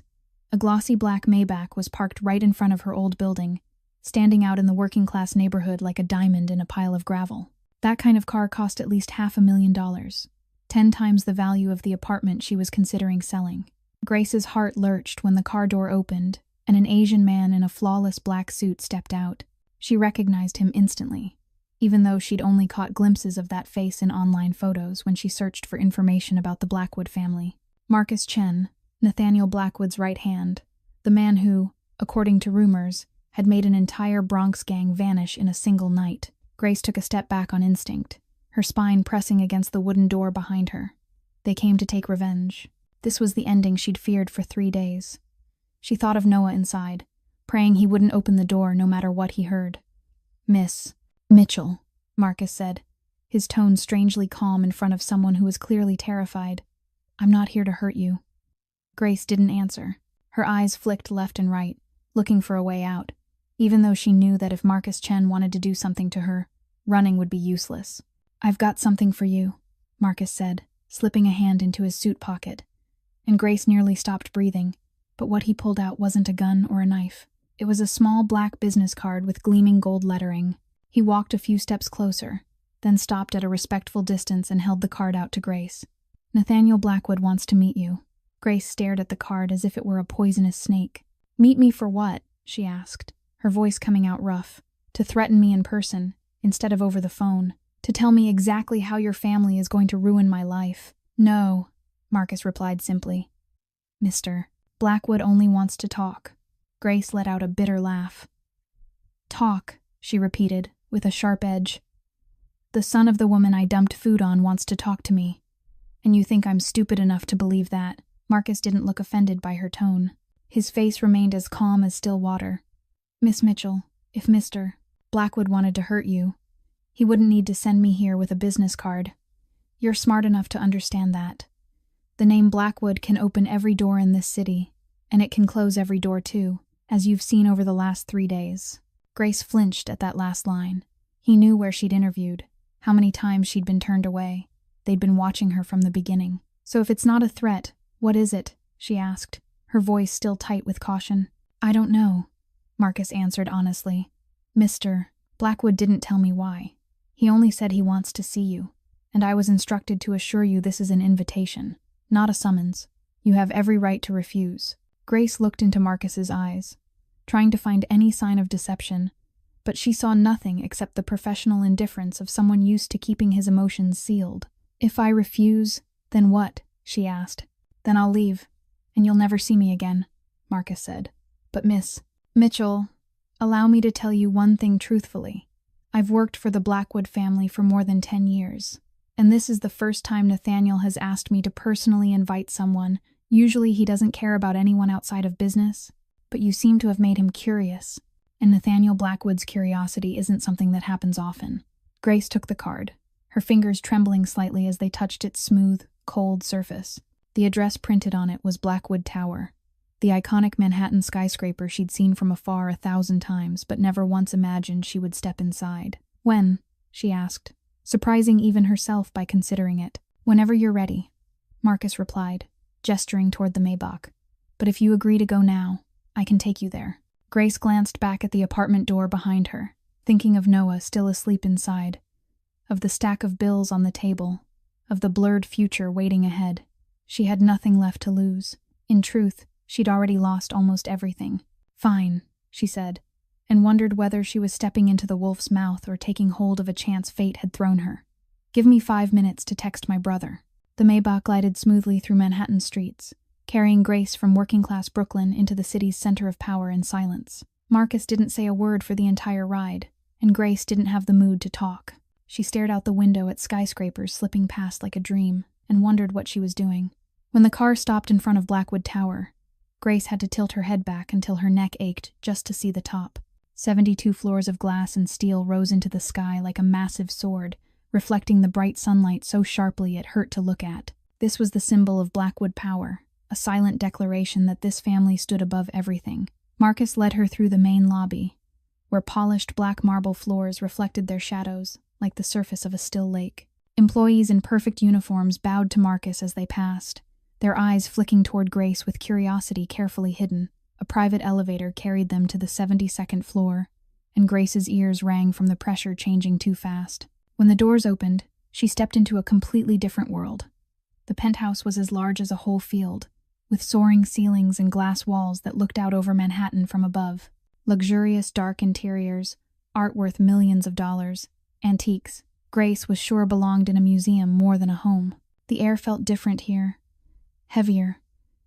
A glossy black Maybach was parked right in front of her old building, standing out in the working-class neighborhood like a diamond in a pile of gravel. That kind of car cost at least $500,000, 10 times the value of the apartment she was considering selling. Grace's heart lurched when the car door opened and an Asian man in a flawless black suit stepped out. She recognized him instantly, even though she'd only caught glimpses of that face in online photos when she searched for information about the Blackwood family. Marcus Chen, Nathaniel Blackwood's right hand, the man who, according to rumors, had made an entire Bronx gang vanish in a single night. Grace took a step back on instinct, her spine pressing against the wooden door behind her. They came to take revenge. This was the ending she'd feared for 3 days. She thought of Noah inside, praying he wouldn't open the door no matter what he heard. "Miss Mitchell," Marcus said, his tone strangely calm in front of someone who was clearly terrified. "I'm not here to hurt you." Grace didn't answer. Her eyes flicked left and right, looking for a way out, even though she knew that if Marcus Chen wanted to do something to her, running would be useless. "I've got something for you," Marcus said, slipping a hand into his suit pocket. And Grace nearly stopped breathing, but what he pulled out wasn't a gun or a knife. It was a small black business card with gleaming gold lettering. He walked a few steps closer, then stopped at a respectful distance and held the card out to Grace. "Nathaniel Blackwood wants to meet you." Grace stared at the card as if it were a poisonous snake. "Meet me for what?" she asked, her voice coming out rough. "To threaten me in person, instead of over the phone. To tell me exactly how your family is going to ruin my life." "No," Marcus replied simply. "Mr. Blackwood only wants to talk." Grace let out a bitter laugh. "Talk," she repeated, with a sharp edge. "The son of the woman I dumped food on wants to talk to me. And you think I'm stupid enough to believe that?" Marcus didn't look offended by her tone. His face remained as calm as still water. "Miss Mitchell, if Mr. Blackwood wanted to hurt you, he wouldn't need to send me here with a business card. You're smart enough to understand that. The name Blackwood can open every door in this city, and it can close every door too, as you've seen over the last 3 days." Grace flinched at that last line. He knew where she'd interviewed, how many times she'd been turned away. They'd been watching her from the beginning. "So if it's not a threat, what is it?" she asked, her voice still tight with caution. "I don't know," Marcus answered honestly. "Mr. Blackwood didn't tell me why. He only said he wants to see you, and I was instructed to assure you this is an invitation, not a summons. You have every right to refuse." Grace looked into Marcus's eyes, trying to find any sign of deception, but she saw nothing except the professional indifference of someone used to keeping his emotions sealed. "If I refuse, then what?" she asked. "Then I'll leave, and you'll never see me again," Marcus said. "But Miss Mitchell, allow me to tell you one thing truthfully. I've worked for the Blackwood family for more than 10 years, and this is the first time Nathaniel has asked me to personally invite someone. Usually he doesn't care about anyone outside of business, but you seem to have made him curious, and Nathaniel Blackwood's curiosity isn't something that happens often." Grace took the card, her fingers trembling slightly as they touched its smooth, cold surface. The address printed on it was Blackwood Tower, the iconic Manhattan skyscraper she'd seen from afar 1,000 times, but never once imagined she would step inside. "When?" she asked, surprising even herself by considering it. "Whenever you're ready," Marcus replied, gesturing toward the Maybach. "But if you agree to go now, I can take you there." Grace glanced back at the apartment door behind her, thinking of Noah still asleep inside, of the stack of bills on the table, of the blurred future waiting ahead. She had nothing left to lose. In truth, she'd already lost almost everything. "Fine," she said, and wondered whether she was stepping into the wolf's mouth or taking hold of a chance fate had thrown her. "Give me 5 minutes to text my brother." The Maybach glided smoothly through Manhattan streets, carrying Grace from working-class Brooklyn into the city's center of power in silence. Marcus didn't say a word for the entire ride, and Grace didn't have the mood to talk. She stared out the window at skyscrapers slipping past like a dream, and wondered what she was doing. When the car stopped in front of Blackwood Tower, Grace had to tilt her head back until her neck ached just to see the top. 72 floors of glass and steel rose into the sky like a massive sword, reflecting the bright sunlight so sharply it hurt to look at. This was the symbol of Blackwood power, a silent declaration that this family stood above everything. Marcus led her through the main lobby, where polished black marble floors reflected their shadows like the surface of a still lake. Employees in perfect uniforms bowed to Marcus as they passed, their eyes flicking toward Grace with curiosity carefully hidden. A private elevator carried them to the 72nd floor, and Grace's ears rang from the pressure changing too fast. When the doors opened, she stepped into a completely different world. The penthouse was as large as a whole field, with soaring ceilings and glass walls that looked out over Manhattan from above. Luxurious dark interiors, art worth millions of dollars, antiques. Grace was sure belonged in a museum more than a home. The air felt different here, heavier,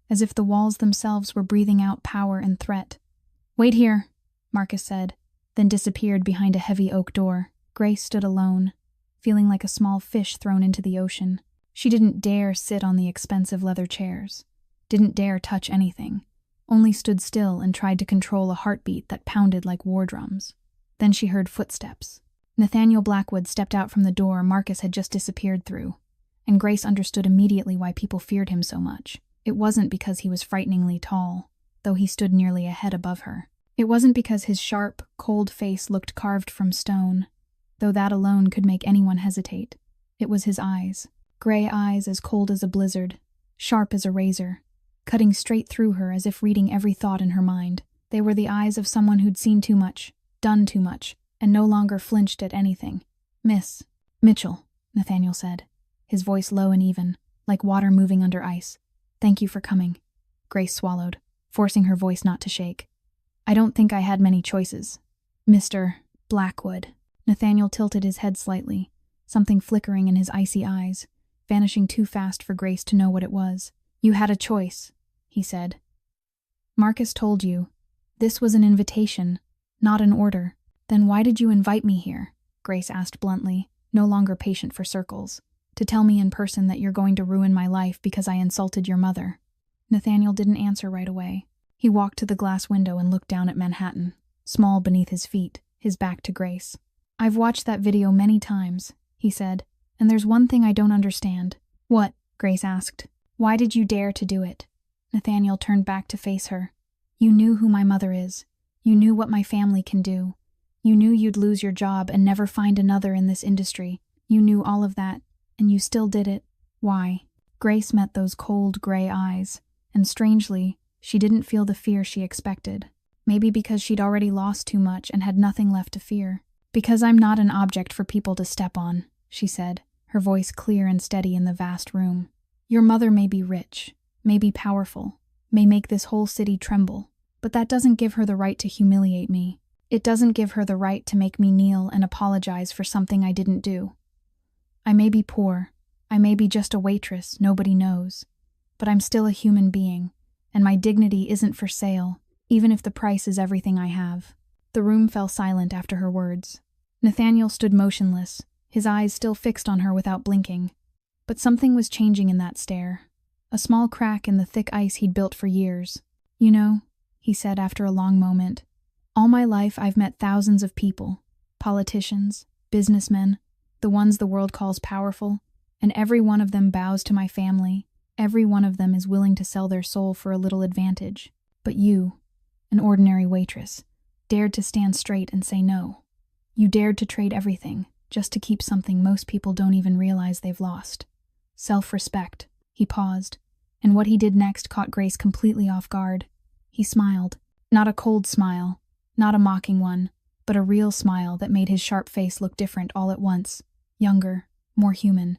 as if the walls themselves were breathing out power and threat. "Wait here," Marcus said, then disappeared behind a heavy oak door. Grace stood alone, feeling like a small fish thrown into the ocean. She didn't dare sit on the expensive leather chairs, didn't dare touch anything, only stood still and tried to control a heartbeat that pounded like war drums. Then she heard footsteps. Nathaniel Blackwood stepped out from the door Marcus had just disappeared through, and Grace understood immediately why people feared him so much. It wasn't because he was frighteningly tall, though he stood nearly a head above her. It wasn't because his sharp, cold face looked carved from stone, though that alone could make anyone hesitate. It was his eyes. Gray eyes as cold as a blizzard, sharp as a razor, cutting straight through her as if reading every thought in her mind. They were the eyes of someone who'd seen too much, done too much, and no longer flinched at anything. "Miss Mitchell," Nathaniel said, his voice low and even, like water moving under ice. "Thank you for coming." Grace swallowed, forcing her voice not to shake. "I don't think I had many choices." "Mr. Blackwood." Nathaniel tilted his head slightly, something flickering in his icy eyes, vanishing too fast for Grace to know what it was. "You had a choice," he said. "Marcus told you. This was an invitation, not an order." "Then why did you invite me here?" Grace asked bluntly, no longer patient for circles. "To tell me in person that you're going to ruin my life because I insulted your mother." Nathaniel didn't answer right away. He walked to the glass window and looked down at Manhattan, small beneath his feet, his back to Grace. "I've watched that video many times," he said, "and there's one thing I don't understand." "What?" Grace asked. "Why did you dare to do it?" Nathaniel turned back to face her. "You knew who my mother is. You knew what my family can do. You knew you'd lose your job and never find another in this industry. You knew all of that, and you still did it. Why?" Grace met those cold, gray eyes, and strangely, she didn't feel the fear she expected. Maybe because she'd already lost too much and had nothing left to fear. "Because I'm not an object for people to step on," she said, her voice clear and steady in the vast room. "Your mother may be rich, may be powerful, may make this whole city tremble, but that doesn't give her the right to humiliate me. It doesn't give her the right to make me kneel and apologize for something I didn't do. I may be poor, I may be just a waitress, nobody knows, but I'm still a human being, and my dignity isn't for sale, even if the price is everything I have." The room fell silent after her words. Nathaniel stood motionless, his eyes still fixed on her without blinking. But something was changing in that stare, a small crack in the thick ice he'd built for years. "You know," he said after a long moment, "all my life I've met thousands of people, politicians, businessmen, the ones the world calls powerful, and every one of them bows to my family. Every one of them is willing to sell their soul for a little advantage. But you, an ordinary waitress, dared to stand straight and say no. You dared to trade everything, just to keep something most people don't even realize they've lost. Self-respect." He paused, and what he did next caught Grace completely off guard. He smiled, not a cold smile, not a mocking one, but a real smile that made his sharp face look different all at once, younger, more human.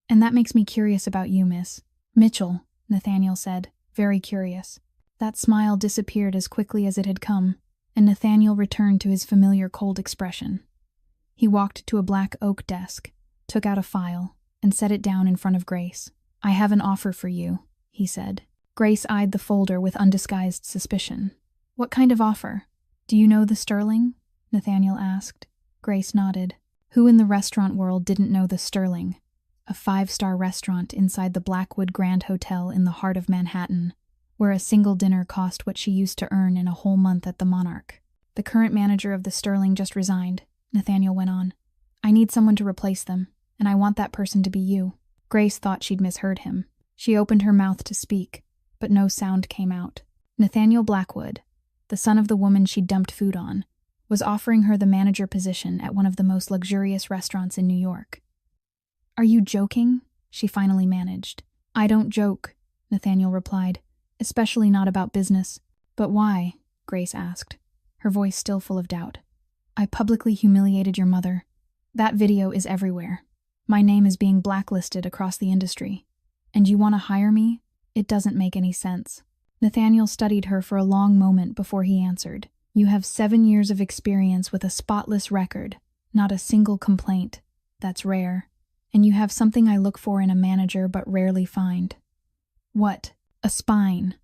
"And that makes me curious about you, Miss Mitchell," Nathaniel said, very curious. That smile disappeared as quickly as it had come, and Nathaniel returned to his familiar cold expression. He walked to a black oak desk, took out a file, and set it down in front of Grace. "I have an offer for you," he said. Grace eyed the folder with undisguised suspicion. "What kind of offer? Do you know the Sterling?" Nathaniel asked. Grace nodded. Who in the restaurant world didn't know the Sterling? A 5-star restaurant inside the Blackwood Grand Hotel in the heart of Manhattan, where a single dinner cost what she used to earn in a whole month at the Monarch. "The current manager of the Sterling just resigned," Nathaniel went on. "I need someone to replace them, and I want that person to be you." Grace thought she'd misheard him. She opened her mouth to speak, but no sound came out. Nathaniel Blackwood, the son of the woman she'd dumped food on, was offering her the manager position at one of the most luxurious restaurants in New York. Are you joking? She finally managed. I don't joke, Nathaniel replied, especially not about business. But why? Grace asked, her voice still full of doubt. I publicly humiliated your mother. That video is everywhere. My name is being blacklisted across the industry. And you want to hire me? It doesn't make any sense. Nathaniel studied her for a long moment before he answered. You have 7 years of experience with a spotless record, not a single complaint. That's rare. And you have something I look for in a manager but rarely find. What? A spine,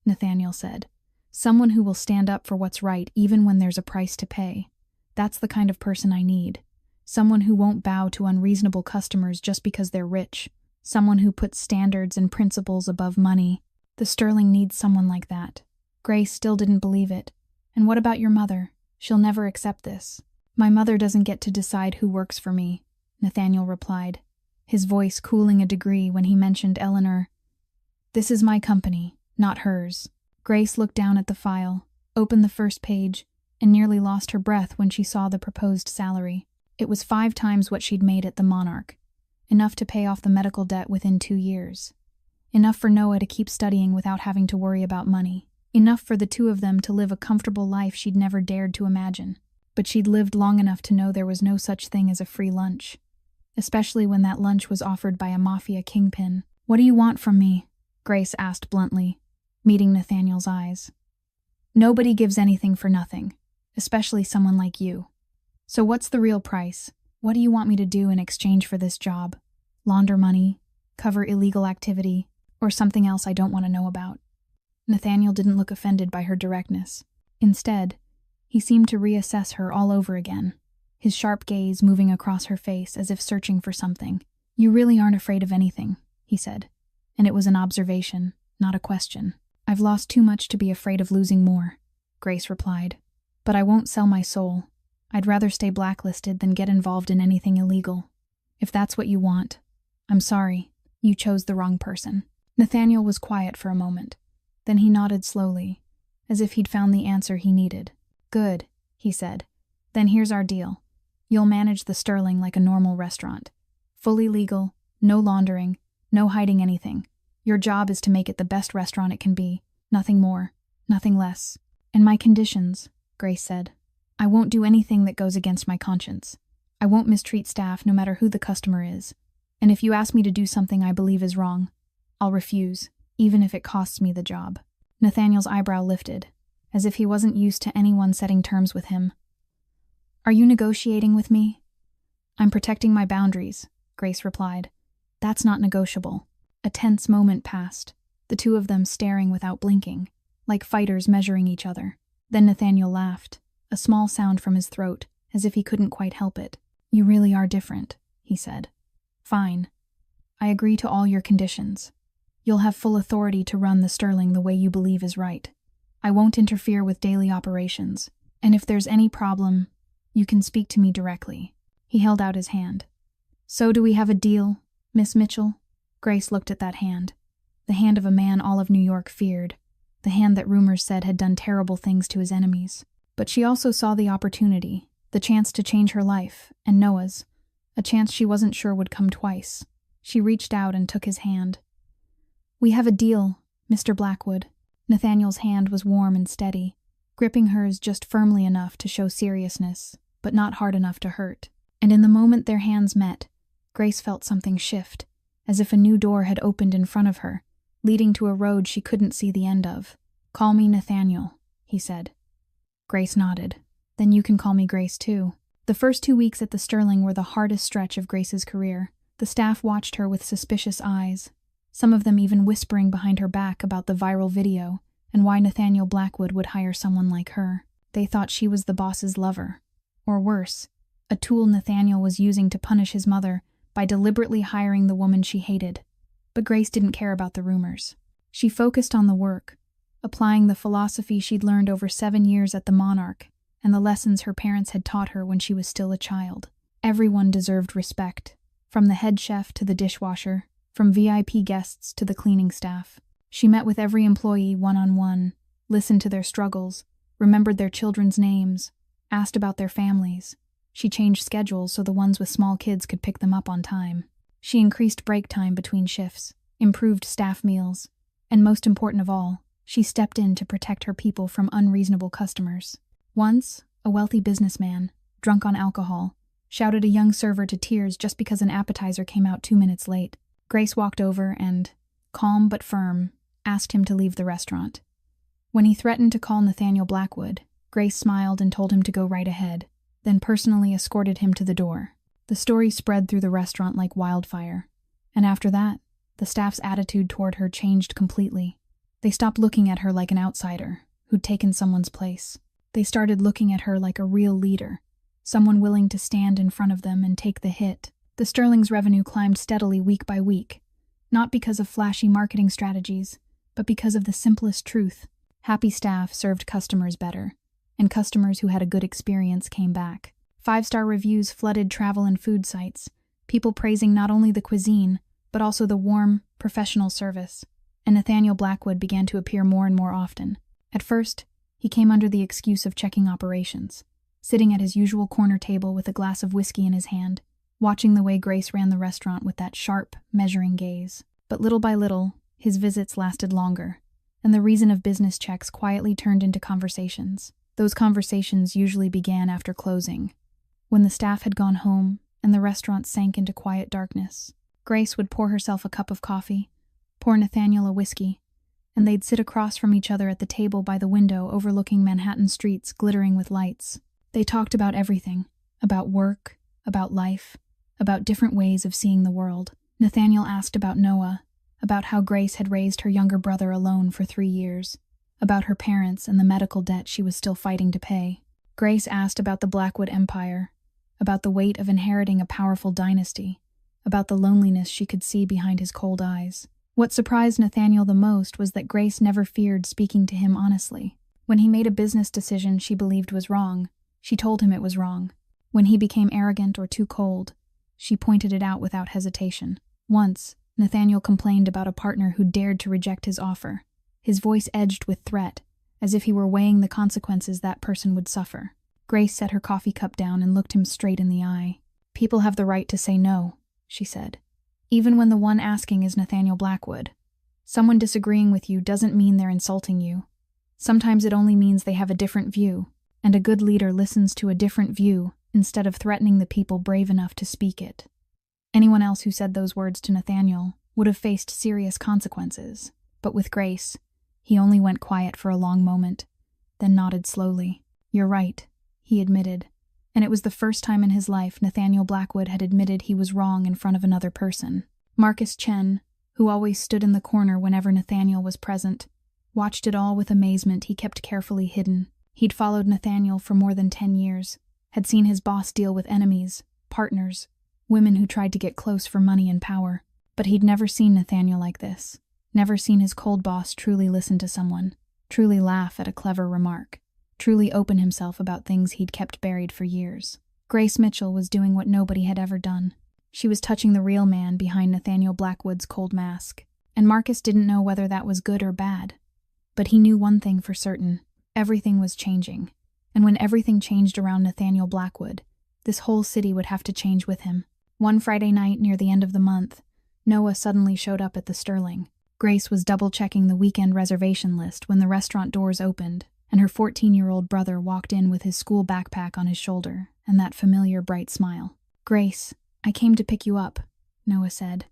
Nathaniel said. Someone who will stand up for what's right even when there's a price to pay. That's the kind of person I need. Someone who won't bow to unreasonable customers just because they're rich. Someone who puts standards and principles above money. The Sterling needs someone like that. Grace still didn't believe it. And what about your mother? She'll never accept this. My mother doesn't get to decide who works for me, Nathaniel replied, his voice cooling a degree when he mentioned Eleanor. This is my company, not hers. Grace looked down at the file, opened the first page, and nearly lost her breath when she saw the proposed salary. It was 5 times what she'd made at the Monarch, enough to pay off the medical debt within 2 years. Enough for Noah to keep studying without having to worry about money. Enough for the 2 of them to live a comfortable life she'd never dared to imagine. But she'd lived long enough to know there was no such thing as a free lunch. Especially when that lunch was offered by a Mafia kingpin. What do you want from me? Grace asked bluntly, meeting Nathaniel's eyes. Nobody gives anything for nothing, especially someone like you. So what's the real price? What do you want me to do in exchange for this job? Launder money? Cover illegal activity? Or something else I don't want to know about? Nathaniel didn't look offended by her directness. Instead, he seemed to reassess her all over again, his sharp gaze moving across her face as if searching for something. You really aren't afraid of anything, he said, and it was an observation, not a question. I've lost too much to be afraid of losing more, Grace replied. But I won't sell my soul. I'd rather stay blacklisted than get involved in anything illegal. If that's what you want, I'm sorry, you chose the wrong person. Nathaniel was quiet for a moment. Then he nodded slowly, as if he'd found the answer he needed. Good, he said. Then here's our deal. You'll manage the Sterling like a normal restaurant. Fully legal, no laundering, no hiding anything. Your job is to make it the best restaurant it can be. Nothing more, nothing less. And my conditions, Grace said. I won't do anything that goes against my conscience. I won't mistreat staff no matter who the customer is. And if you ask me to do something I believe is wrong, I'll refuse, even if it costs me the job. Nathaniel's eyebrow lifted, as if he wasn't used to anyone setting terms with him. Are you negotiating with me? I'm protecting my boundaries, Grace replied. That's not negotiable. A tense moment passed, the 2 of them staring without blinking, like fighters measuring each other. Then Nathaniel laughed, a small sound from his throat, as if he couldn't quite help it. You really are different, he said. Fine. I agree to all your conditions. You'll have full authority to run the Sterling the way you believe is right. I won't interfere with daily operations, and if there's any problem, you can speak to me directly. He held out his hand. So do we have a deal, Miss Mitchell? Grace looked at that hand, the hand of a man all of New York feared, the hand that rumors said had done terrible things to his enemies. But she also saw the opportunity, the chance to change her life, and Noah's, a chance she wasn't sure would come twice. She reached out and took his hand. We have a deal, Mr. Blackwood. Nathaniel's hand was warm and steady, gripping hers just firmly enough to show seriousness, but not hard enough to hurt. And in the moment their hands met, Grace felt something shift, as if a new door had opened in front of her, leading to a road she couldn't see the end of. Call me Nathaniel, he said. Grace nodded. Then you can call me Grace too. The first 2 weeks at the Sterling were the hardest stretch of Grace's career. The staff watched her with suspicious eyes, some of them even whispering behind her back about the viral video and why Nathaniel Blackwood would hire someone like her. They thought she was the boss's lover. Or worse, a tool Nathaniel was using to punish his mother by deliberately hiring the woman she hated. But Grace didn't care about the rumors. She focused on the work, applying the philosophy she'd learned over 7 years at the Monarch and the lessons her parents had taught her when she was still a child. Everyone deserved respect, from the head chef to the dishwasher, from VIP guests to the cleaning staff. She met with every employee one-on-one, listened to their struggles, remembered their children's names, asked about their families. She changed schedules so the ones with small kids could pick them up on time. She increased break time between shifts, improved staff meals, and most important of all, she stepped in to protect her people from unreasonable customers. Once, a wealthy businessman, drunk on alcohol, shouted a young server to tears just because an appetizer came out 2 minutes late. Grace walked over and, calm but firm, asked him to leave the restaurant. When he threatened to call Nathaniel Blackwood, Grace smiled and told him to go right ahead, then personally escorted him to the door. The story spread through the restaurant like wildfire, and after that, the staff's attitude toward her changed completely. They stopped looking at her like an outsider who'd taken someone's place. They started looking at her like a real leader, someone willing to stand in front of them and take the hit. The Sterling's revenue climbed steadily week by week, not because of flashy marketing strategies, but because of the simplest truth. Happy staff served customers better, and customers who had a good experience came back. 5-star reviews flooded travel and food sites, people praising not only the cuisine, but also the warm, professional service. And Nathaniel Blackwood began to appear more and more often. At first, he came under the excuse of checking operations, sitting at his usual corner table with a glass of whiskey in his hand, watching the way Grace ran the restaurant with that sharp, measuring gaze. But little by little, his visits lasted longer, and the reason of business checks quietly turned into conversations. Those conversations usually began after closing, when the staff had gone home and the restaurant sank into quiet darkness. Grace would pour herself a cup of coffee, pour Nathaniel a whiskey, and they'd sit across from each other at the table by the window overlooking Manhattan streets glittering with lights. They talked about everything, about work, about life, about different ways of seeing the world. Nathaniel asked about Noah, about how Grace had raised her younger brother alone for 3 years, about her parents and the medical debt she was still fighting to pay. Grace asked about the Blackwood Empire, about the weight of inheriting a powerful dynasty, about the loneliness she could see behind his cold eyes. What surprised Nathaniel the most was that Grace never feared speaking to him honestly. When he made a business decision she believed was wrong, she told him it was wrong. When he became arrogant or too cold, she pointed it out without hesitation. Once, Nathaniel complained about a partner who dared to reject his offer, his voice edged with threat, as if he were weighing the consequences that person would suffer. Grace set her coffee cup down and looked him straight in the eye. "People have the right to say no," she said. "Even when the one asking is Nathaniel Blackwood. Someone disagreeing with you doesn't mean they're insulting you. Sometimes it only means they have a different view, and a good leader listens to a different view instead of threatening the people brave enough to speak it." Anyone else who said those words to Nathaniel would have faced serious consequences, but with Grace, he only went quiet for a long moment, then nodded slowly. "You're right," he admitted, and it was the first time in his life Nathaniel Blackwood had admitted he was wrong in front of another person. Marcus Chen, who always stood in the corner whenever Nathaniel was present, watched it all with amazement he kept carefully hidden. He'd followed Nathaniel for more than 10 years, had seen his boss deal with enemies, partners, women who tried to get close for money and power. But he'd never seen Nathaniel like this, never seen his cold boss truly listen to someone, truly laugh at a clever remark, truly open himself about things he'd kept buried for years. Grace Mitchell was doing what nobody had ever done. She was touching the real man behind Nathaniel Blackwood's cold mask. And Marcus didn't know whether that was good or bad. But he knew one thing for certain. Everything was changing. And when everything changed around Nathaniel Blackwood, this whole city would have to change with him. One Friday night near the end of the month, Noah suddenly showed up at the Sterling. Grace was double-checking the weekend reservation list when the restaurant doors opened, and her 14-year-old brother walked in with his school backpack on his shoulder and that familiar bright smile. "Grace, I came to pick you up," Noah said.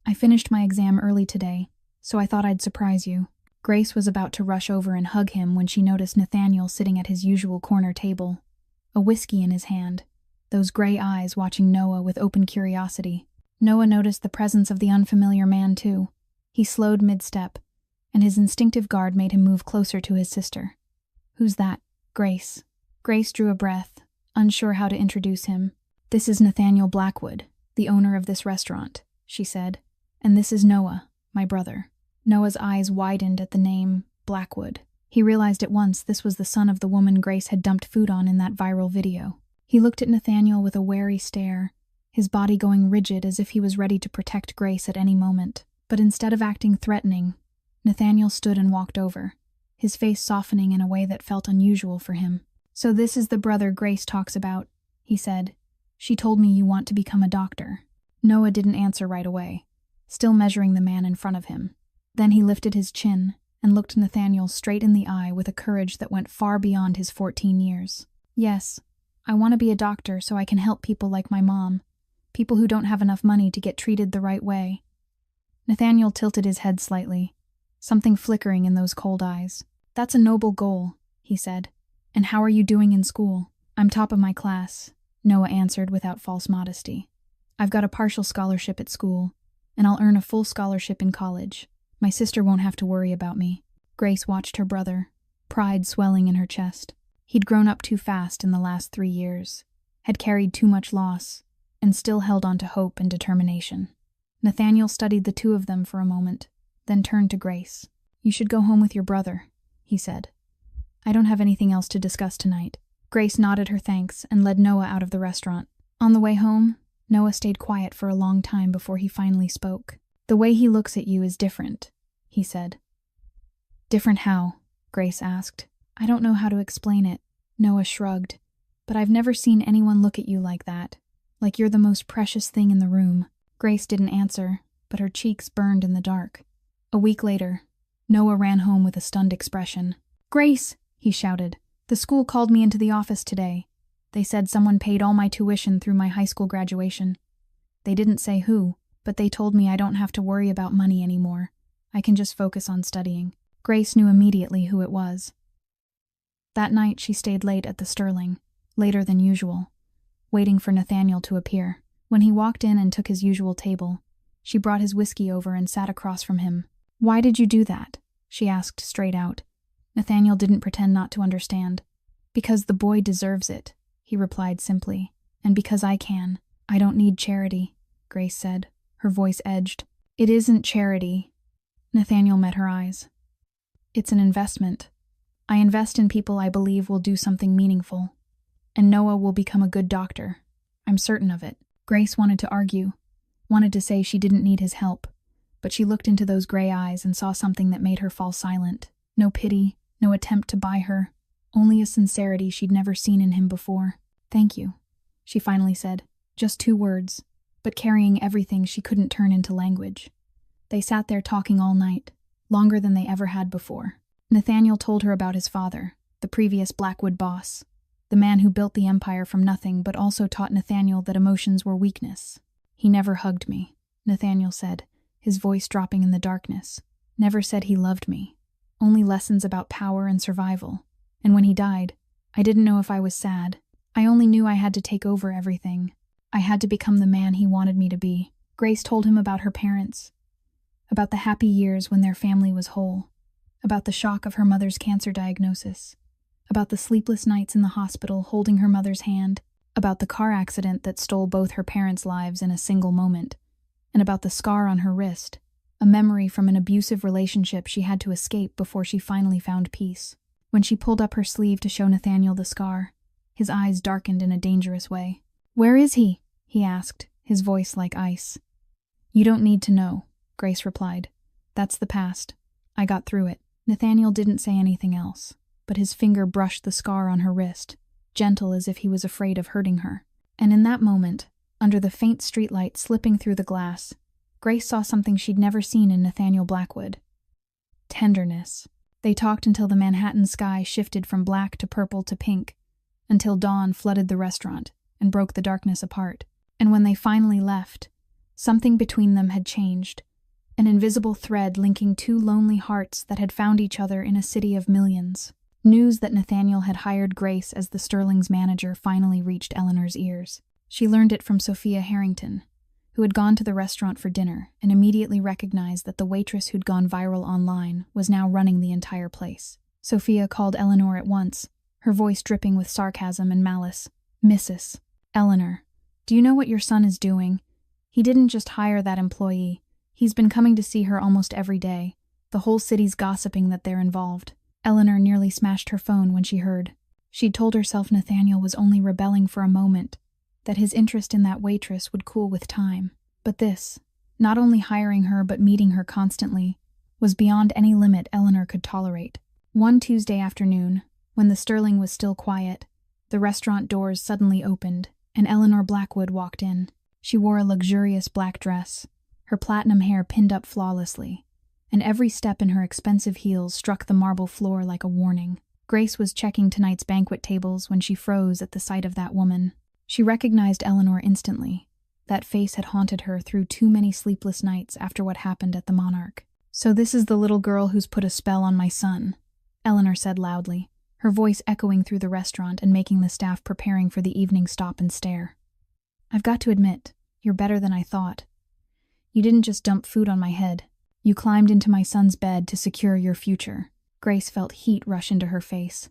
"I finished my exam early today, so I thought I'd surprise you." Grace was about to rush over and hug him when she noticed Nathaniel sitting at his usual corner table, a whiskey in his hand, those gray eyes watching Noah with open curiosity. Noah noticed the presence of the unfamiliar man too. He slowed mid-step, and his instinctive guard made him move closer to his sister. "Who's that?" "Grace." Grace drew a breath, unsure how to introduce him. "This is Nathaniel Blackwood, the owner of this restaurant," she said. "And this is Noah, my brother." Noah's eyes widened at the name Blackwood. He realized at once this was the son of the woman Grace had dumped food on in that viral video. He looked at Nathaniel with a wary stare, his body going rigid as if he was ready to protect Grace at any moment. But instead of acting threatening, Nathaniel stood and walked over, his face softening in a way that felt unusual for him. "So this is the brother Grace talks about," he said. "She told me you want to become a doctor." Noah didn't answer right away, still measuring the man in front of him. Then he lifted his chin and looked Nathaniel straight in the eye with a courage that went far beyond his 14 years. Yes, I want to be a doctor so I can help people like my mom, people who don't have enough money to get treated the right way. Nathaniel tilted his head slightly, something flickering in those cold eyes. That's a noble goal, he said. And how are you doing in school? I'm top of my class, Noah answered without false modesty. I've got a partial scholarship at school, and I'll earn a full scholarship in college. My sister won't have to worry about me. Grace watched her brother, pride swelling in her chest. He'd grown up too fast in the last 3 years, had carried too much loss, and still held on to hope and determination. Nathaniel studied the two of them for a moment, then turned to Grace. You should go home with your brother, he said. I don't have anything else to discuss tonight. Grace nodded her thanks and led Noah out of the restaurant. On the way home, Noah stayed quiet for a long time before he finally spoke. The way he looks at you is different, he said. Different how? Grace asked. I don't know how to explain it. Noah shrugged. But I've never seen anyone look at you like that. Like you're the most precious thing in the room. Grace didn't answer, but her cheeks burned in the dark. A week later, Noah ran home with a stunned expression. Grace, he shouted. The school called me into the office today. They said someone paid all my tuition through my high school graduation. They didn't say who, but they told me I don't have to worry about money anymore. I can just focus on studying. Grace knew immediately who it was. That night she stayed late at the Sterling, later than usual, waiting for Nathaniel to appear. When he walked in and took his usual table, she brought his whiskey over and sat across from him. Why did you do that? She asked straight out. Nathaniel didn't pretend not to understand. Because the boy deserves it, he replied simply. And because I can. I don't need charity, Grace said, her voice edged. It isn't charity. Nathaniel met her eyes. It's an investment. I invest in people I believe will do something meaningful. And Noah will become a good doctor. I'm certain of it. Grace wanted to argue, wanted to say she didn't need his help, but she looked into those gray eyes and saw something that made her fall silent. No pity, no attempt to buy her, only a sincerity she'd never seen in him before. Thank you, she finally said. Just 2 words, but carrying everything she couldn't turn into language. They sat there talking all night, longer than they ever had before. Nathaniel told her about his father, the previous Blackwood boss, the man who built the empire from nothing but also taught Nathaniel that emotions were weakness. He never hugged me, Nathaniel said, his voice dropping in the darkness. Never said he loved me. Only lessons about power and survival. And when he died, I didn't know if I was sad. I only knew I had to take over everything. I had to become the man he wanted me to be. Grace told him about her parents, about the happy years when their family was whole, about the shock of her mother's cancer diagnosis, about the sleepless nights in the hospital holding her mother's hand, about the car accident that stole both her parents' lives in a single moment, and about the scar on her wrist, a memory from an abusive relationship she had to escape before she finally found peace. When she pulled up her sleeve to show Nathaniel the scar, his eyes darkened in a dangerous way. Where is he? He asked, his voice like ice. You don't need to know, Grace replied. That's the past. I got through it. Nathaniel didn't say anything else, but his finger brushed the scar on her wrist, gentle as if he was afraid of hurting her. And in that moment, under the faint streetlight slipping through the glass, Grace saw something she'd never seen in Nathaniel Blackwood. Tenderness. They talked until the Manhattan sky shifted from black to purple to pink, until dawn flooded the restaurant and broke the darkness apart. And when they finally left, something between them had changed, an invisible thread linking 2 lonely hearts that had found each other in a city of millions. News that Nathaniel had hired Grace as the Sterling's manager finally reached Eleanor's ears. She learned it from Sophia Harrington, who had gone to the restaurant for dinner and immediately recognized that the waitress who'd gone viral online was now running the entire place. Sophia called Eleanor at once, her voice dripping with sarcasm and malice. Mrs. Eleanor, do you know what your son is doing? He didn't just hire that employee. He's been coming to see her almost every day. The whole city's gossiping that they're involved. Eleanor nearly smashed her phone when she heard. She'd told herself Nathaniel was only rebelling for a moment, that his interest in that waitress would cool with time. But this, not only hiring her but meeting her constantly, was beyond any limit Eleanor could tolerate. One Tuesday afternoon, when the Sterling was still quiet, the restaurant doors suddenly opened, and Eleanor Blackwood walked in. She wore a luxurious black dress, her platinum hair pinned up flawlessly, and every step in her expensive heels struck the marble floor like a warning. Grace was checking tonight's banquet tables when she froze at the sight of that woman. She recognized Eleanor instantly. That face had haunted her through too many sleepless nights after what happened at the Monarch. "So this is the little girl who's put a spell on my son," Eleanor said loudly, her voice echoing through the restaurant and making the staff preparing for the evening stop and stare. "I've got to admit, you're better than I thought. You didn't just dump food on my head. You climbed into my son's bed to secure your future." Grace felt heat rush into her face,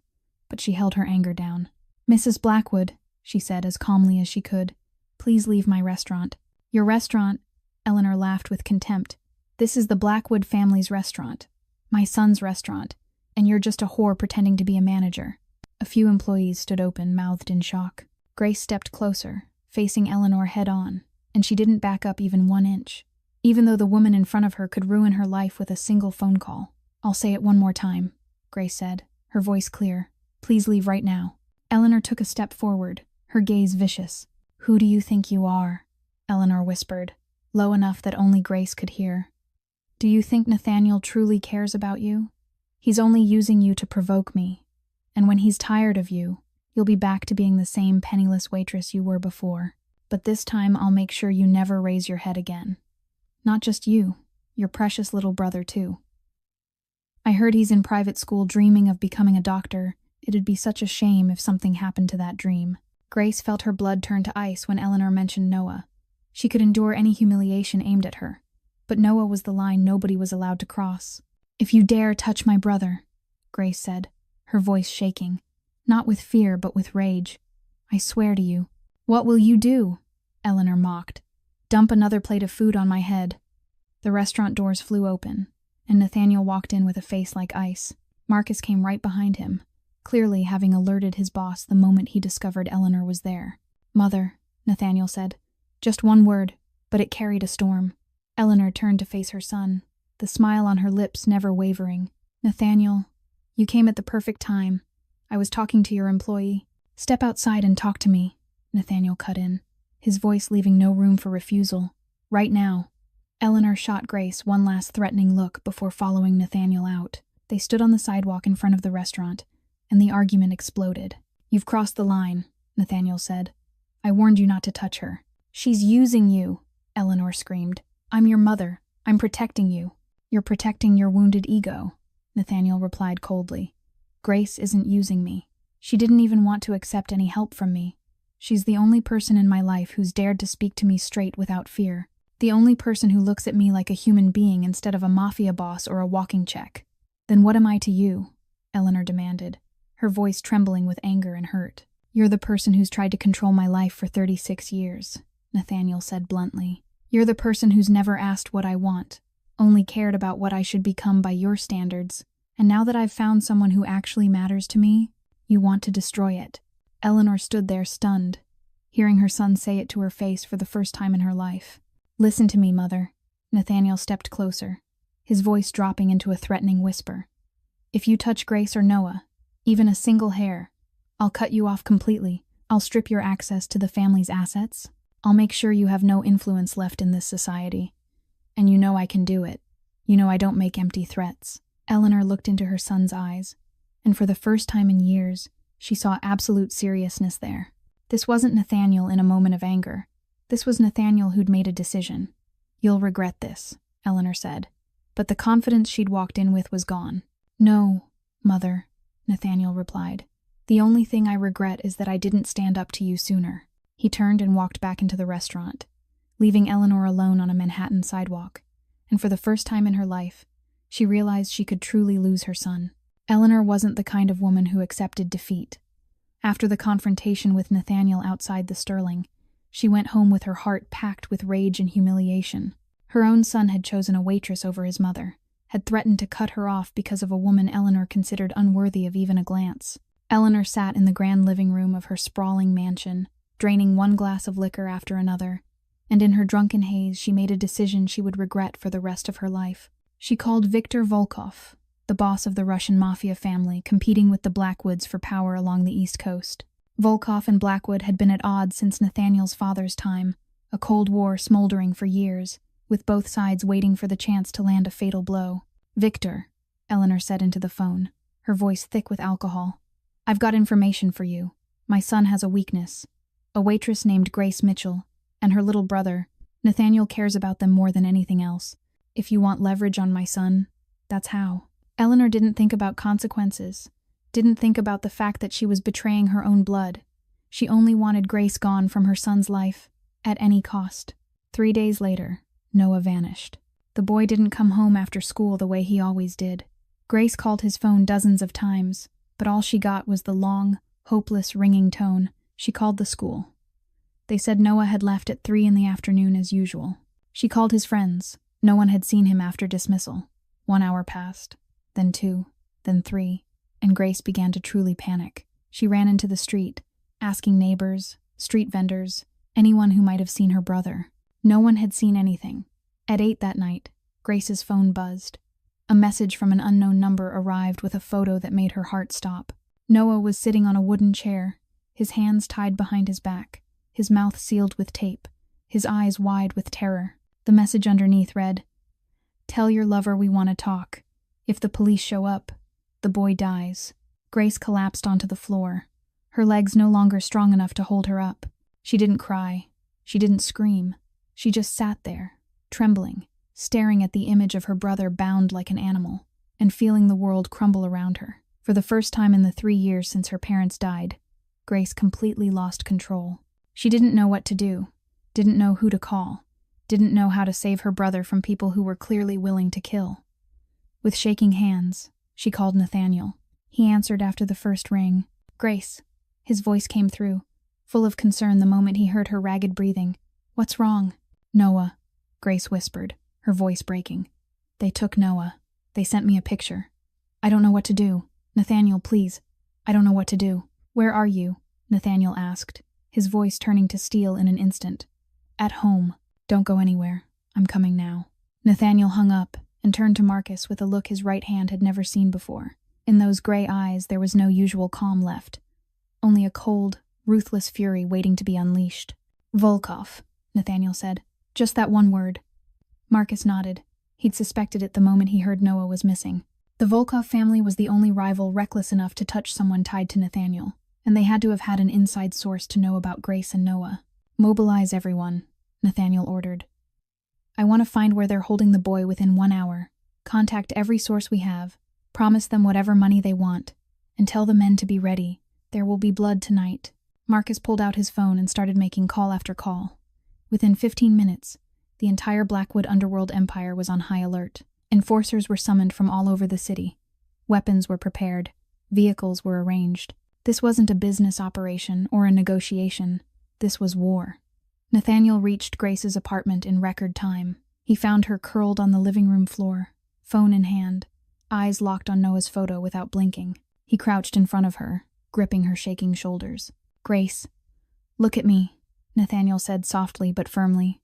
but she held her anger down. "Mrs. Blackwood," she said as calmly as she could, "please leave my restaurant." "Your restaurant?" Eleanor laughed with contempt. "This is the Blackwood family's restaurant. My son's restaurant. And you're just a whore pretending to be a manager." A few employees stood open, mouthed in shock. Grace stepped closer, facing Eleanor head-on, and she didn't back up even 1 inch, even though the woman in front of her could ruin her life with a single phone call. "I'll say it one more time," Grace said, her voice clear. "Please leave right now." Eleanor took a step forward, her gaze vicious. "Who do you think you are?" Eleanor whispered, low enough that only Grace could hear. "Do you think Nathaniel truly cares about you? He's only using you to provoke me, and when he's tired of you, you'll be back to being the same penniless waitress you were before. But this time I'll make sure you never raise your head again. Not just you, your precious little brother too. I heard he's in private school dreaming of becoming a doctor. It'd be such a shame if something happened to that dream." Grace felt her blood turn to ice when Eleanor mentioned Noah. She could endure any humiliation aimed at her, but Noah was the line nobody was allowed to cross. "If you dare touch my brother," Grace said, her voice shaking, not with fear but with rage, "I swear to you." "What will you do?" Eleanor mocked. "Dump another plate of food on my head." The restaurant doors flew open, and Nathaniel walked in with a face like ice. Marcus came right behind him, clearly having alerted his boss the moment he discovered Eleanor was there. "Mother," Nathaniel said. Just one word, but it carried a storm. Eleanor turned to face her son, the smile on her lips never wavering. "Nathaniel, you came at the perfect time. I was talking to your employee." "Step outside and talk to me," Nathaniel cut in, his voice leaving no room for refusal. "Right now." Eleanor shot Grace one last threatening look before following Nathaniel out. They stood on the sidewalk in front of the restaurant, and the argument exploded. "You've crossed the line," Nathaniel said. "I warned you not to touch her." "She's using you," Eleanor screamed. "I'm your mother. I'm protecting you." "You're protecting your wounded ego," Nathaniel replied coldly. "Grace isn't using me. She didn't even want to accept any help from me. She's the only person in my life who's dared to speak to me straight without fear. The only person who looks at me like a human being instead of a mafia boss or a walking check." "Then what am I to you?" Eleanor demanded, her voice trembling with anger and hurt. "You're the person who's tried to control my life for 36 years, Nathaniel said bluntly. "You're the person who's never asked what I want, only cared about what I should become by your standards. And now that I've found someone who actually matters to me, you want to destroy it." Eleanor stood there stunned, hearing her son say it to her face for the first time in her life. "Listen to me, Mother." Nathaniel stepped closer, his voice dropping into a threatening whisper. "If you touch Grace or Noah, even a single hair, I'll cut you off completely. I'll strip your access to the family's assets. I'll make sure you have no influence left in this society. And you know I can do it. You know I don't make empty threats." Eleanor looked into her son's eyes, and for the first time in years, she saw absolute seriousness there. This wasn't Nathaniel in a moment of anger. This was Nathaniel who'd made a decision. "You'll regret this," Eleanor said. But the confidence she'd walked in with was gone. "No, Mother," Nathaniel replied. "The only thing I regret is that I didn't stand up to you sooner." He turned and walked back into the restaurant, leaving Eleanor alone on a Manhattan sidewalk. And for the first time in her life, she realized she could truly lose her son. Eleanor wasn't the kind of woman who accepted defeat. After the confrontation with Nathaniel outside the Sterling, she went home with her heart packed with rage and humiliation. Her own son had chosen a waitress over his mother, had threatened to cut her off because of a woman Eleanor considered unworthy of even a glance. Eleanor sat in the grand living room of her sprawling mansion, draining one glass of liquor after another, and in her drunken haze she made a decision she would regret for the rest of her life. She called Viktor Volkov, the boss of the Russian Mafia family competing with the Blackwoods for power along the East Coast. Volkov and Blackwood had been at odds since Nathaniel's father's time, a cold war smoldering for years, with both sides waiting for the chance to land a fatal blow. "Victor," Eleanor said into the phone, her voice thick with alcohol. "I've got information for you. My son has a weakness. A waitress named Grace Mitchell, and her little brother. Nathaniel cares about them more than anything else. If you want leverage on my son, that's how." Eleanor didn't think about consequences, didn't think about the fact that she was betraying her own blood. She only wanted Grace gone from her son's life, at any cost. 3 days later, Noah vanished. The boy didn't come home after school the way he always did. Grace called his phone dozens of times, but all she got was the long, hopeless, ringing tone. She called the school. They said Noah had left at 3 in the afternoon as usual. She called his friends. No one had seen him after dismissal. 1 hour passed, then 2, then 3, and Grace began to truly panic. She ran into the street, asking neighbors, street vendors, anyone who might have seen her brother. No one had seen anything. At 8 that night, Grace's phone buzzed. A message from an unknown number arrived with a photo that made her heart stop. Noah was sitting on a wooden chair, his hands tied behind his back, his mouth sealed with tape, his eyes wide with terror. The message underneath read, "Tell your lover we want to talk. If the police show up, the boy dies." Grace collapsed onto the floor, her legs no longer strong enough to hold her up. She didn't cry. She didn't scream. She just sat there, trembling, staring at the image of her brother bound like an animal, and feeling the world crumble around her. For the first time in the 3 years since her parents died, Grace completely lost control. She didn't know what to do, didn't know who to call, didn't know how to save her brother from people who were clearly willing to kill. With shaking hands, she called Nathaniel. He answered after the first ring. "Grace." His voice came through, full of concern the moment he heard her ragged breathing. "What's wrong?" "Noah," Grace whispered, her voice breaking. "They took Noah. They sent me a picture. I don't know what to do. Nathaniel, please. I don't know what to do." "Where are you?" Nathaniel asked, his voice turning to steel in an instant. "At home. Don't go anywhere. I'm coming now." Nathaniel hung up and turned to Marcus with a look his right hand had never seen before. In those gray eyes there was no usual calm left, only a cold, ruthless fury waiting to be unleashed. "Volkov," Nathaniel said. "Just that one word." Marcus nodded. He'd suspected it the moment he heard Noah was missing. The Volkov family was the only rival reckless enough to touch someone tied to Nathaniel, and they had to have had an inside source to know about Grace and Noah. "Mobilize everyone," Nathaniel ordered. "I want to find where they're holding the boy within 1 hour. Contact every source we have, promise them whatever money they want, and tell the men to be ready. There will be blood tonight." Marcus pulled out his phone and started making call after call. Within 15 minutes, the entire Blackwood underworld empire was on high alert. Enforcers were summoned from all over the city. Weapons were prepared. Vehicles were arranged. This wasn't a business operation or a negotiation. This was war. Nathaniel reached Grace's apartment in record time. He found her curled on the living room floor, phone in hand, eyes locked on Noah's photo without blinking. He crouched in front of her, gripping her shaking shoulders. "Grace, look at me," Nathaniel said softly but firmly.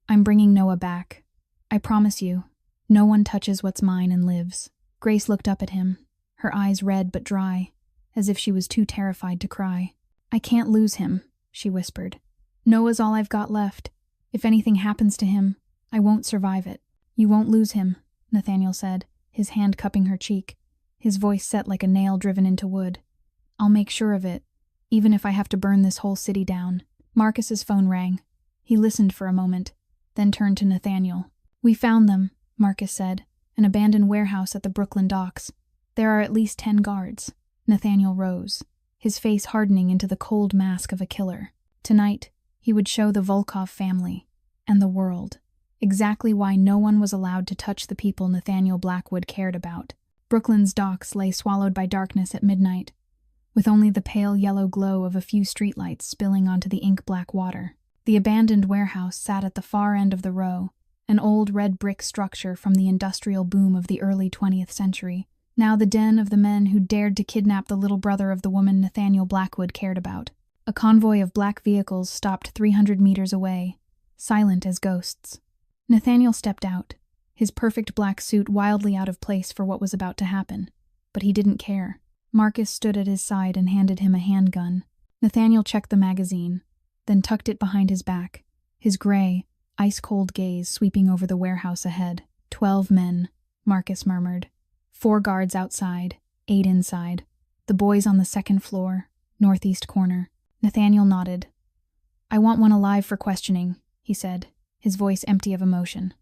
"I'm bringing Noah back. I promise you, no one touches what's mine and lives." Grace looked up at him, her eyes red but dry, as if she was too terrified to cry. "I can't lose him," she whispered. "Noah's all I've got left. If anything happens to him, I won't survive it." "You won't lose him," Nathaniel said, his hand cupping her cheek, his voice set like a nail driven into wood. "I'll make sure of it, even if I have to burn this whole city down." Marcus's phone rang. He listened for a moment, then turned to Nathaniel. "We found them," Marcus said, "an abandoned warehouse at the Brooklyn docks. There are at least 10 guards. Nathaniel rose, his face hardening into the cold mask of a killer. Tonight, he would show the Volkov family, and the world, exactly why no one was allowed to touch the people Nathaniel Blackwood cared about. Brooklyn's docks lay swallowed by darkness at midnight, with only the pale yellow glow of a few streetlights spilling onto the ink-black water. The abandoned warehouse sat at the far end of the row, an old red brick structure from the industrial boom of the early 20th century, now the den of the men who dared to kidnap the little brother of the woman Nathaniel Blackwood cared about. A convoy of black vehicles stopped 300 meters away, silent as ghosts. Nathaniel stepped out, his perfect black suit wildly out of place for what was about to happen, but he didn't care. Marcus stood at his side and handed him a handgun. Nathaniel checked the magazine, then tucked it behind his back, his gray, ice-cold gaze sweeping over the warehouse ahead. 12 men, Marcus murmured. 4 guards outside, 8 inside. The boys on the second floor, northeast corner. Nathaniel nodded. I want one alive for questioning, he said, his voice empty of emotion.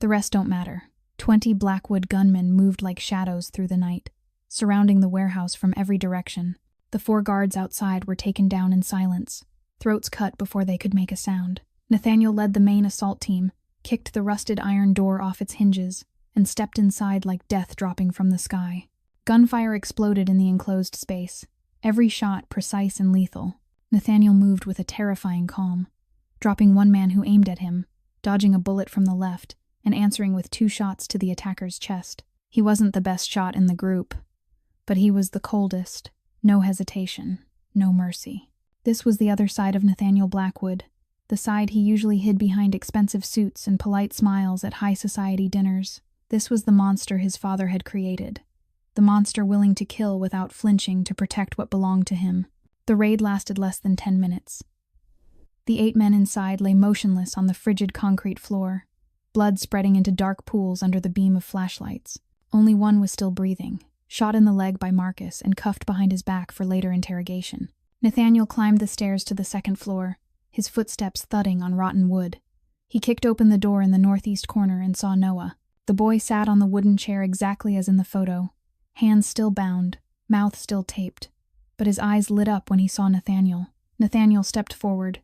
The rest don't matter. 20 Blackwood gunmen moved like shadows through the night, surrounding the warehouse from every direction. The 4 guards outside were taken down in silence, throats cut before they could make a sound. Nathaniel led the main assault team, kicked the rusted iron door off its hinges, and stepped inside like death dropping from the sky. Gunfire exploded in the enclosed space, every shot precise and lethal. Nathaniel moved with a terrifying calm, dropping one man who aimed at him, dodging a bullet from the left, and answering with 2 shots to the attacker's chest. He wasn't the best shot in the group, but he was the coldest. No hesitation, no mercy. This was the other side of Nathaniel Blackwood, the side he usually hid behind expensive suits and polite smiles at high society dinners. This was the monster his father had created, the monster willing to kill without flinching to protect what belonged to him. The raid lasted less than 10 minutes. The 8 men inside lay motionless on the frigid concrete floor, blood spreading into dark pools under the beam of flashlights. Only one was still breathing, shot in the leg by Marcus and cuffed behind his back for later interrogation. Nathaniel climbed the stairs to the second floor, his footsteps thudding on rotten wood. He kicked open the door in the northeast corner and saw Noah. The boy sat on the wooden chair exactly as in the photo, hands still bound, mouth still taped, but his eyes lit up when he saw Nathaniel. Nathaniel stepped forward,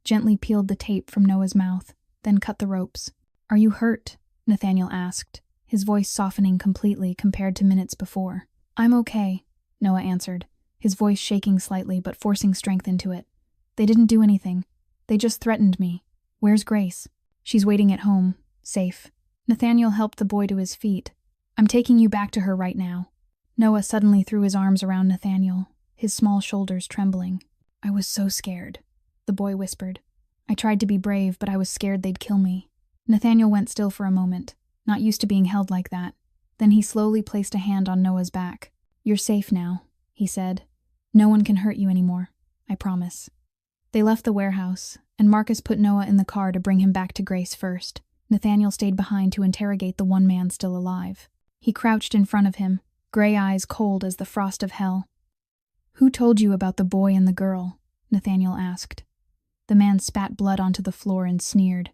gently peeled the tape from Noah's mouth, then cut the ropes. Are you hurt? Nathaniel asked, his voice softening completely compared to minutes before. I'm okay, Noah answered, his voice shaking slightly but forcing strength into it. They didn't do anything. They just threatened me. Where's Grace? She's waiting at home, safe. Nathaniel helped the boy to his feet. I'm taking you back to her right now. Noah suddenly threw his arms around Nathaniel, his small shoulders trembling. I was so scared, the boy whispered. I tried to be brave, but I was scared they'd kill me. Nathaniel went still for a moment, not used to being held like that. Then he slowly placed a hand on Noah's back. You're safe now, he said. No one can hurt you anymore, I promise. They left the warehouse, and Marcus put Noah in the car to bring him back to Grace first. Nathaniel stayed behind to interrogate the one man still alive. He crouched in front of him, gray eyes cold as the frost of hell. Who told you about the boy and the girl? Nathaniel asked. The man spat blood onto the floor and sneered.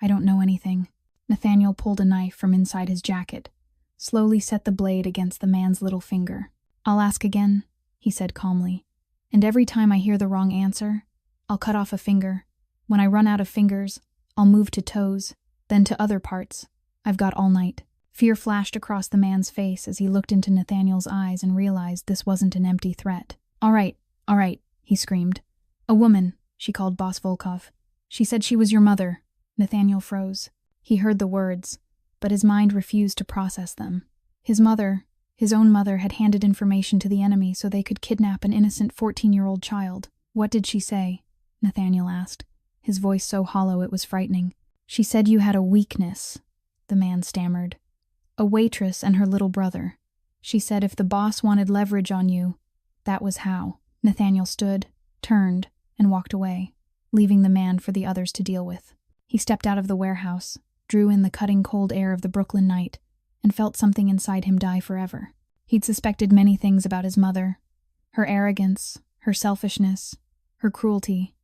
I don't know anything. Nathaniel pulled a knife from inside his jacket, slowly set the blade against the man's little finger. I'll ask again, he said calmly. And every time I hear the wrong answer, I'll cut off a finger. When I run out of fingers, I'll move to toes, then to other parts. I've got all night. Fear flashed across the man's face as he looked into Nathaniel's eyes and realized this wasn't an empty threat. All right, he screamed. A woman, she called Boss Volkov. She said she was your mother. Nathaniel froze. He heard the words, but his mind refused to process them. His mother, his own mother, had handed information to the enemy so they could kidnap an innocent 14-year-old child. What did she say? Nathaniel asked, his voice so hollow it was frightening. She said you had a weakness, the man stammered. A waitress and her little brother. She said if the boss wanted leverage on you, that was how. Nathaniel stood, turned, and walked away, leaving the man for the others to deal with. He stepped out of the warehouse, drew in the cutting cold air of the Brooklyn night, and felt something inside him die forever. He'd suspected many things about his mother, her arrogance, her selfishness, her cruelty,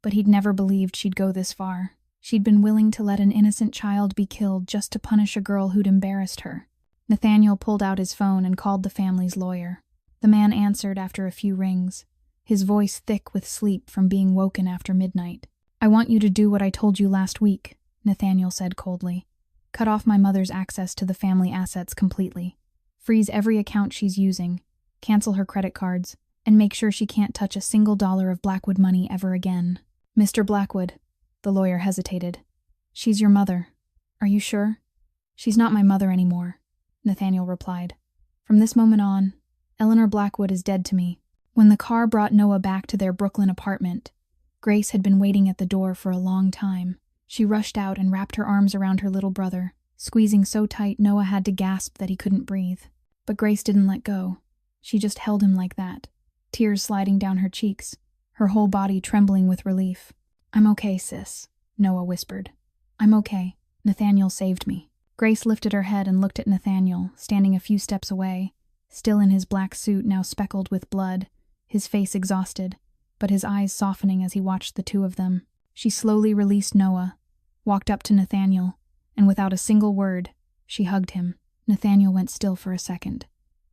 but he'd never believed she'd go this far. She'd been willing to let an innocent child be killed just to punish a girl who'd embarrassed her. Nathaniel pulled out his phone and called the family's lawyer. The man answered after a few rings, his voice thick with sleep from being woken after midnight. I want you to do what I told you last week, Nathaniel said coldly. Cut off my mother's access to the family assets completely. Freeze every account she's using, cancel her credit cards, and make sure she can't touch a single dollar of Blackwood money ever again. Mr. Blackwood, the lawyer hesitated. She's your mother. Are you sure? She's not my mother anymore, Nathaniel replied. From this moment on, Eleanor Blackwood is dead to me. When the car brought Noah back to their Brooklyn apartment, Grace had been waiting at the door for a long time. She rushed out and wrapped her arms around her little brother, squeezing so tight Noah had to gasp that he couldn't breathe. But Grace didn't let go. She just held him like that, tears sliding down her cheeks, her whole body trembling with relief. "I'm okay, sis," Noah whispered. "I'm okay. Nathaniel saved me." Grace lifted her head and looked at Nathaniel, standing a few steps away, still in his black suit now speckled with blood, his face exhausted, but his eyes softening as he watched the two of them. She slowly released Noah, walked up to Nathaniel, and without a single word, she hugged him. Nathaniel went still for a second.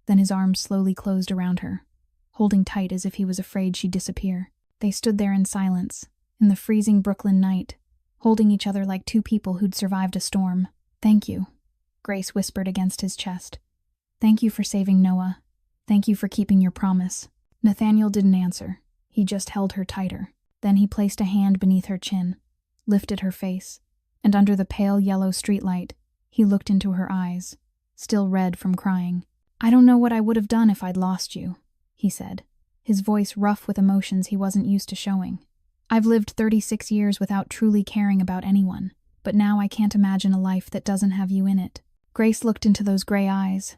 Then his arms slowly closed around her, holding tight as if he was afraid she'd disappear. They stood there in silence, in the freezing Brooklyn night, holding each other like two people who'd survived a storm. "Thank you," Grace whispered against his chest. "Thank you for saving Noah. Thank you for keeping your promise." Nathaniel didn't answer. He just held her tighter. Then he placed a hand beneath her chin, lifted her face, and under the pale yellow streetlight, he looked into her eyes, still red from crying. "I don't know what I would have done if I'd lost you," he said, his voice rough with emotions he wasn't used to showing. "I've lived 36 years without truly caring about anyone, but now I can't imagine a life that doesn't have you in it." Grace looked into those gray eyes,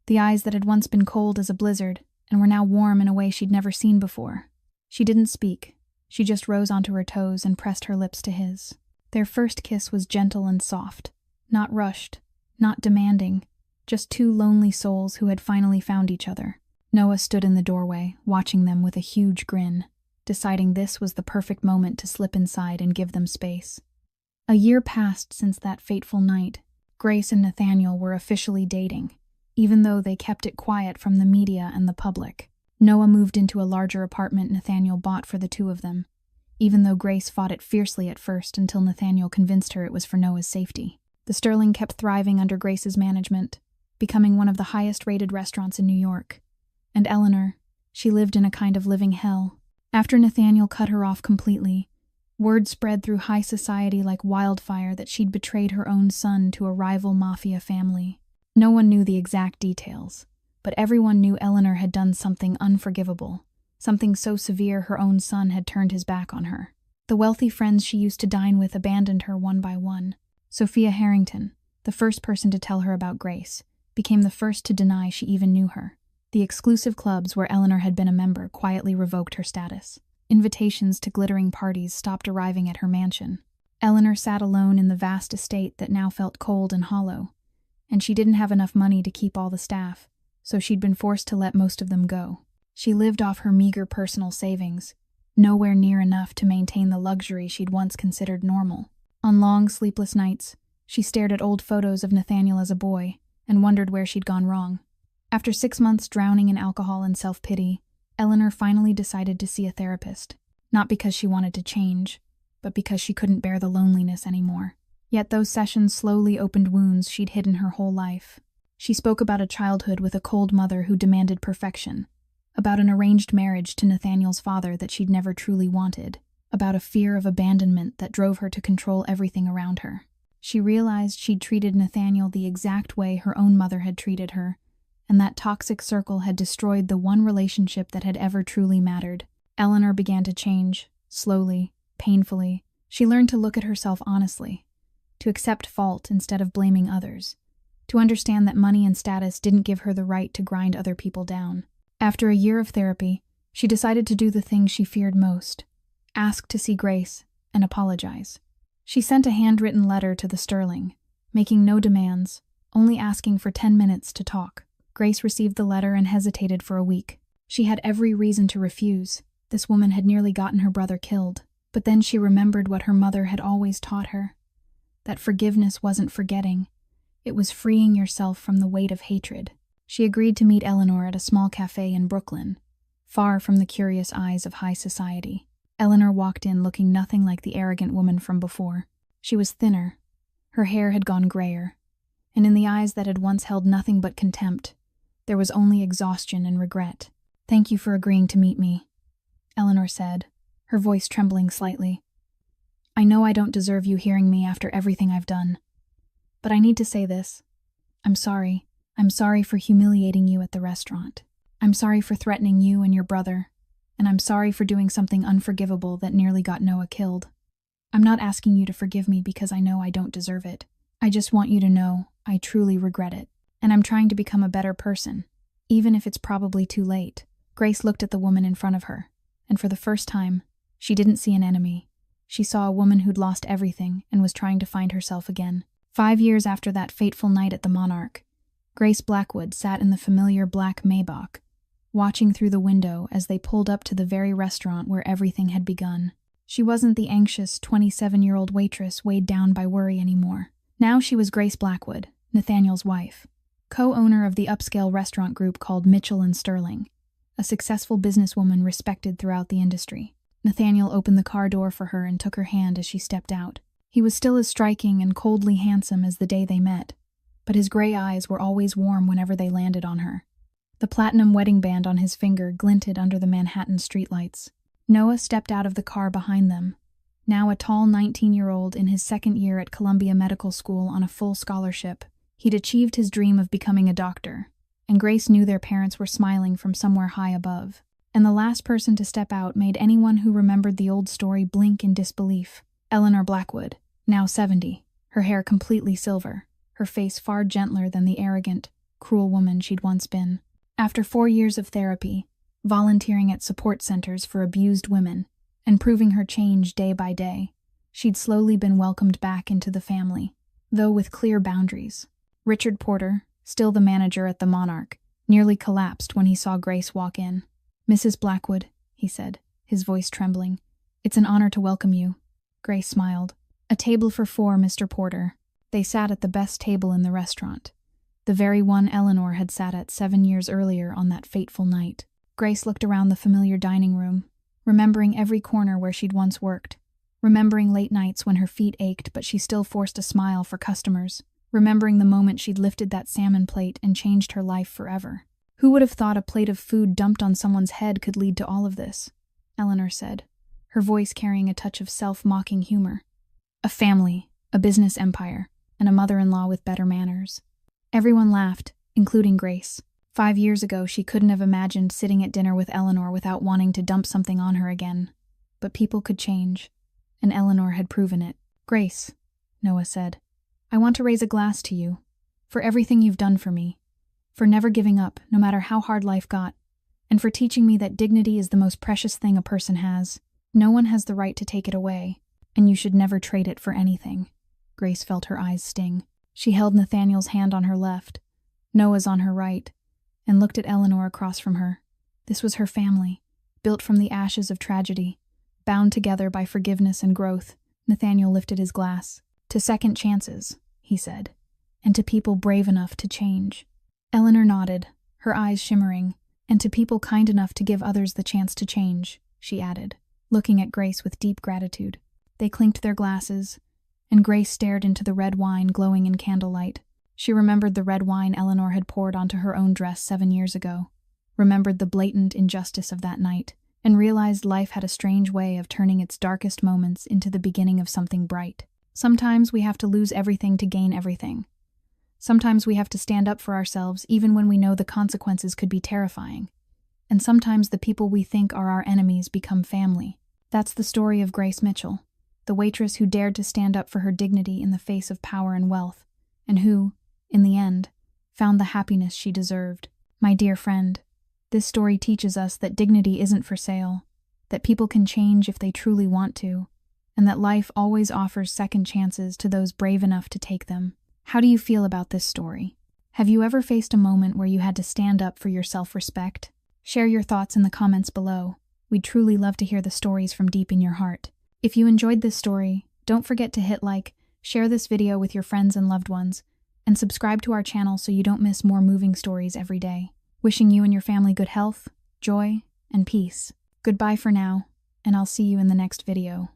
the eyes that had once been cold as a blizzard and were now warm in a way she'd never seen before. She didn't speak. She just rose onto her toes and pressed her lips to his. Their first kiss was gentle and soft, not rushed, not demanding, just two lonely souls who had finally found each other. Noah stood in the doorway, watching them with a huge grin, deciding this was the perfect moment to slip inside and give them space. A year passed since that fateful night. Grace and Nathaniel were officially dating, even though they kept it quiet from the media and the public. Noah moved into a larger apartment Nathaniel bought for the two of them, even though Grace fought it fiercely at first until Nathaniel convinced her it was for Noah's safety. The Sterling kept thriving under Grace's management, becoming one of the highest-rated restaurants in New York. And Eleanor, she lived in a kind of living hell. After Nathaniel cut her off completely, word spread through high society like wildfire that she'd betrayed her own son to a rival Mafia family. No one knew the exact details, but everyone knew Eleanor had done something unforgivable, something so severe her own son had turned his back on her. The wealthy friends she used to dine with abandoned her one by one. Sophia Harrington, the first person to tell her about Grace, became the first to deny she even knew her. The exclusive clubs where Eleanor had been a member quietly revoked her status. Invitations to glittering parties stopped arriving at her mansion. Eleanor sat alone in the vast estate that now felt cold and hollow, and she didn't have enough money to keep all the staff, so she'd been forced to let most of them go. She lived off her meager personal savings, nowhere near enough to maintain the luxury she'd once considered normal. On long, sleepless nights, she stared at old photos of Nathaniel as a boy and wondered where she'd gone wrong. After 6 months drowning in alcohol and self-pity, Eleanor finally decided to see a therapist, not because she wanted to change, but because she couldn't bear the loneliness anymore. Yet those sessions slowly opened wounds she'd hidden her whole life. She spoke about a childhood with a cold mother who demanded perfection, about an arranged marriage to Nathaniel's father that she'd never truly wanted, about a fear of abandonment that drove her to control everything around her. She realized she'd treated Nathaniel the exact way her own mother had treated her, and that toxic circle had destroyed the one relationship that had ever truly mattered. Eleanor began to change, slowly, painfully. She learned to look at herself honestly, to accept fault instead of blaming others, to understand that money and status didn't give her the right to grind other people down. After a year of therapy, she decided to do the thing she feared most: ask to see Grace and apologize. She sent a handwritten letter to the Sterling, making no demands, only asking for 10 minutes to talk. Grace received the letter and hesitated for a week. She had every reason to refuse. This woman had nearly gotten her brother killed. But then she remembered what her mother had always taught her: that forgiveness wasn't forgetting. It was freeing yourself from the weight of hatred. She agreed to meet Eleanor at a small cafe in Brooklyn, far from the curious eyes of high society. Eleanor walked in looking nothing like the arrogant woman from before. She was thinner. Her hair had gone grayer, and in the eyes that had once held nothing but contempt, there was only exhaustion and regret. "Thank you for agreeing to meet me," Eleanor said, her voice trembling slightly. "I know I don't deserve you hearing me after everything I've done. But I need to say this. I'm sorry. I'm sorry for humiliating you at the restaurant. I'm sorry for threatening you and your brother. And I'm sorry for doing something unforgivable that nearly got Noah killed. I'm not asking you to forgive me because I know I don't deserve it. I just want you to know I truly regret it. And I'm trying to become a better person, even if it's probably too late." Grace looked at the woman in front of her, and for the first time, she didn't see an enemy. She saw a woman who'd lost everything and was trying to find herself again. 5 years after that fateful night at the Monarch, Grace Blackwood sat in the familiar black Maybach, watching through the window as they pulled up to the very restaurant where everything had begun. She wasn't the anxious 27-year-old waitress weighed down by worry anymore. Now she was Grace Blackwood, Nathaniel's wife, co-owner of the upscale restaurant group called Mitchell & Sterling, a successful businesswoman respected throughout the industry. Nathaniel opened the car door for her and took her hand as she stepped out. He was still as striking and coldly handsome as the day they met, but his gray eyes were always warm whenever they landed on her. The platinum wedding band on his finger glinted under the Manhattan streetlights. Noah stepped out of the car behind them, now a tall 19-year-old in his second year at Columbia Medical School on a full scholarship. He'd achieved his dream of becoming a doctor, and Grace knew their parents were smiling from somewhere high above. And the last person to step out made anyone who remembered the old story blink in disbelief. Eleanor Blackwood, now 70, her hair completely silver, her face far gentler than the arrogant, cruel woman she'd once been. After 4 years of therapy, volunteering at support centers for abused women, and proving her change day by day, she'd slowly been welcomed back into the family, though with clear boundaries. Richard Porter, still the manager at the Monarch, nearly collapsed when he saw Grace walk in. "Mrs. Blackwood," he said, his voice trembling, "it's an honor to welcome you." Grace smiled. "A table for 4, Mr. Porter." They sat at the best table in the restaurant, the very one Eleanor had sat at 7 years earlier on that fateful night. Grace looked around the familiar dining room, remembering every corner where she'd once worked, remembering late nights when her feet ached but she still forced a smile for customers, remembering the moment she'd lifted that salmon plate and changed her life forever. "Who would have thought a plate of food dumped on someone's head could lead to all of this?" Eleanor said, her voice carrying a touch of self-mocking humor. "A family, a business empire, and a mother-in-law with better manners." Everyone laughed, including Grace. 5 years ago, she couldn't have imagined sitting at dinner with Eleanor without wanting to dump something on her again. But people could change, and Eleanor had proven it. "Grace," Noah said, "I want to raise a glass to you, for everything you've done for me, for never giving up, no matter how hard life got, and for teaching me that dignity is the most precious thing a person has. No one has the right to take it away, and you should never trade it for anything." Grace felt her eyes sting. She held Nathaniel's hand on her left, Noah's on her right, and looked at Eleanor across from her. This was her family, built from the ashes of tragedy, bound together by forgiveness and growth. Nathaniel lifted his glass. "To second chances," he said, "and to people brave enough to change." Eleanor nodded, her eyes shimmering. "And to people kind enough to give others the chance to change," she added, looking at Grace with deep gratitude. They clinked their glasses, and Grace stared into the red wine glowing in candlelight. She remembered the red wine Eleanor had poured onto her own dress 7 years ago, remembered the blatant injustice of that night, and realized life had a strange way of turning its darkest moments into the beginning of something bright. Sometimes we have to lose everything to gain everything. Sometimes we have to stand up for ourselves even when we know the consequences could be terrifying. And sometimes the people we think are our enemies become family. That's the story of Grace Mitchell, the waitress who dared to stand up for her dignity in the face of power and wealth, and who, in the end, found the happiness she deserved. My dear friend, this story teaches us that dignity isn't for sale, that people can change if they truly want to, and that life always offers second chances to those brave enough to take them. How do you feel about this story? Have you ever faced a moment where you had to stand up for your self-respect? Share your thoughts in the comments below. We'd truly love to hear the stories from deep in your heart. If you enjoyed this story, don't forget to hit like, share this video with your friends and loved ones, and subscribe to our channel so you don't miss more moving stories every day. Wishing you and your family good health, joy, and peace. Goodbye for now, and I'll see you in the next video.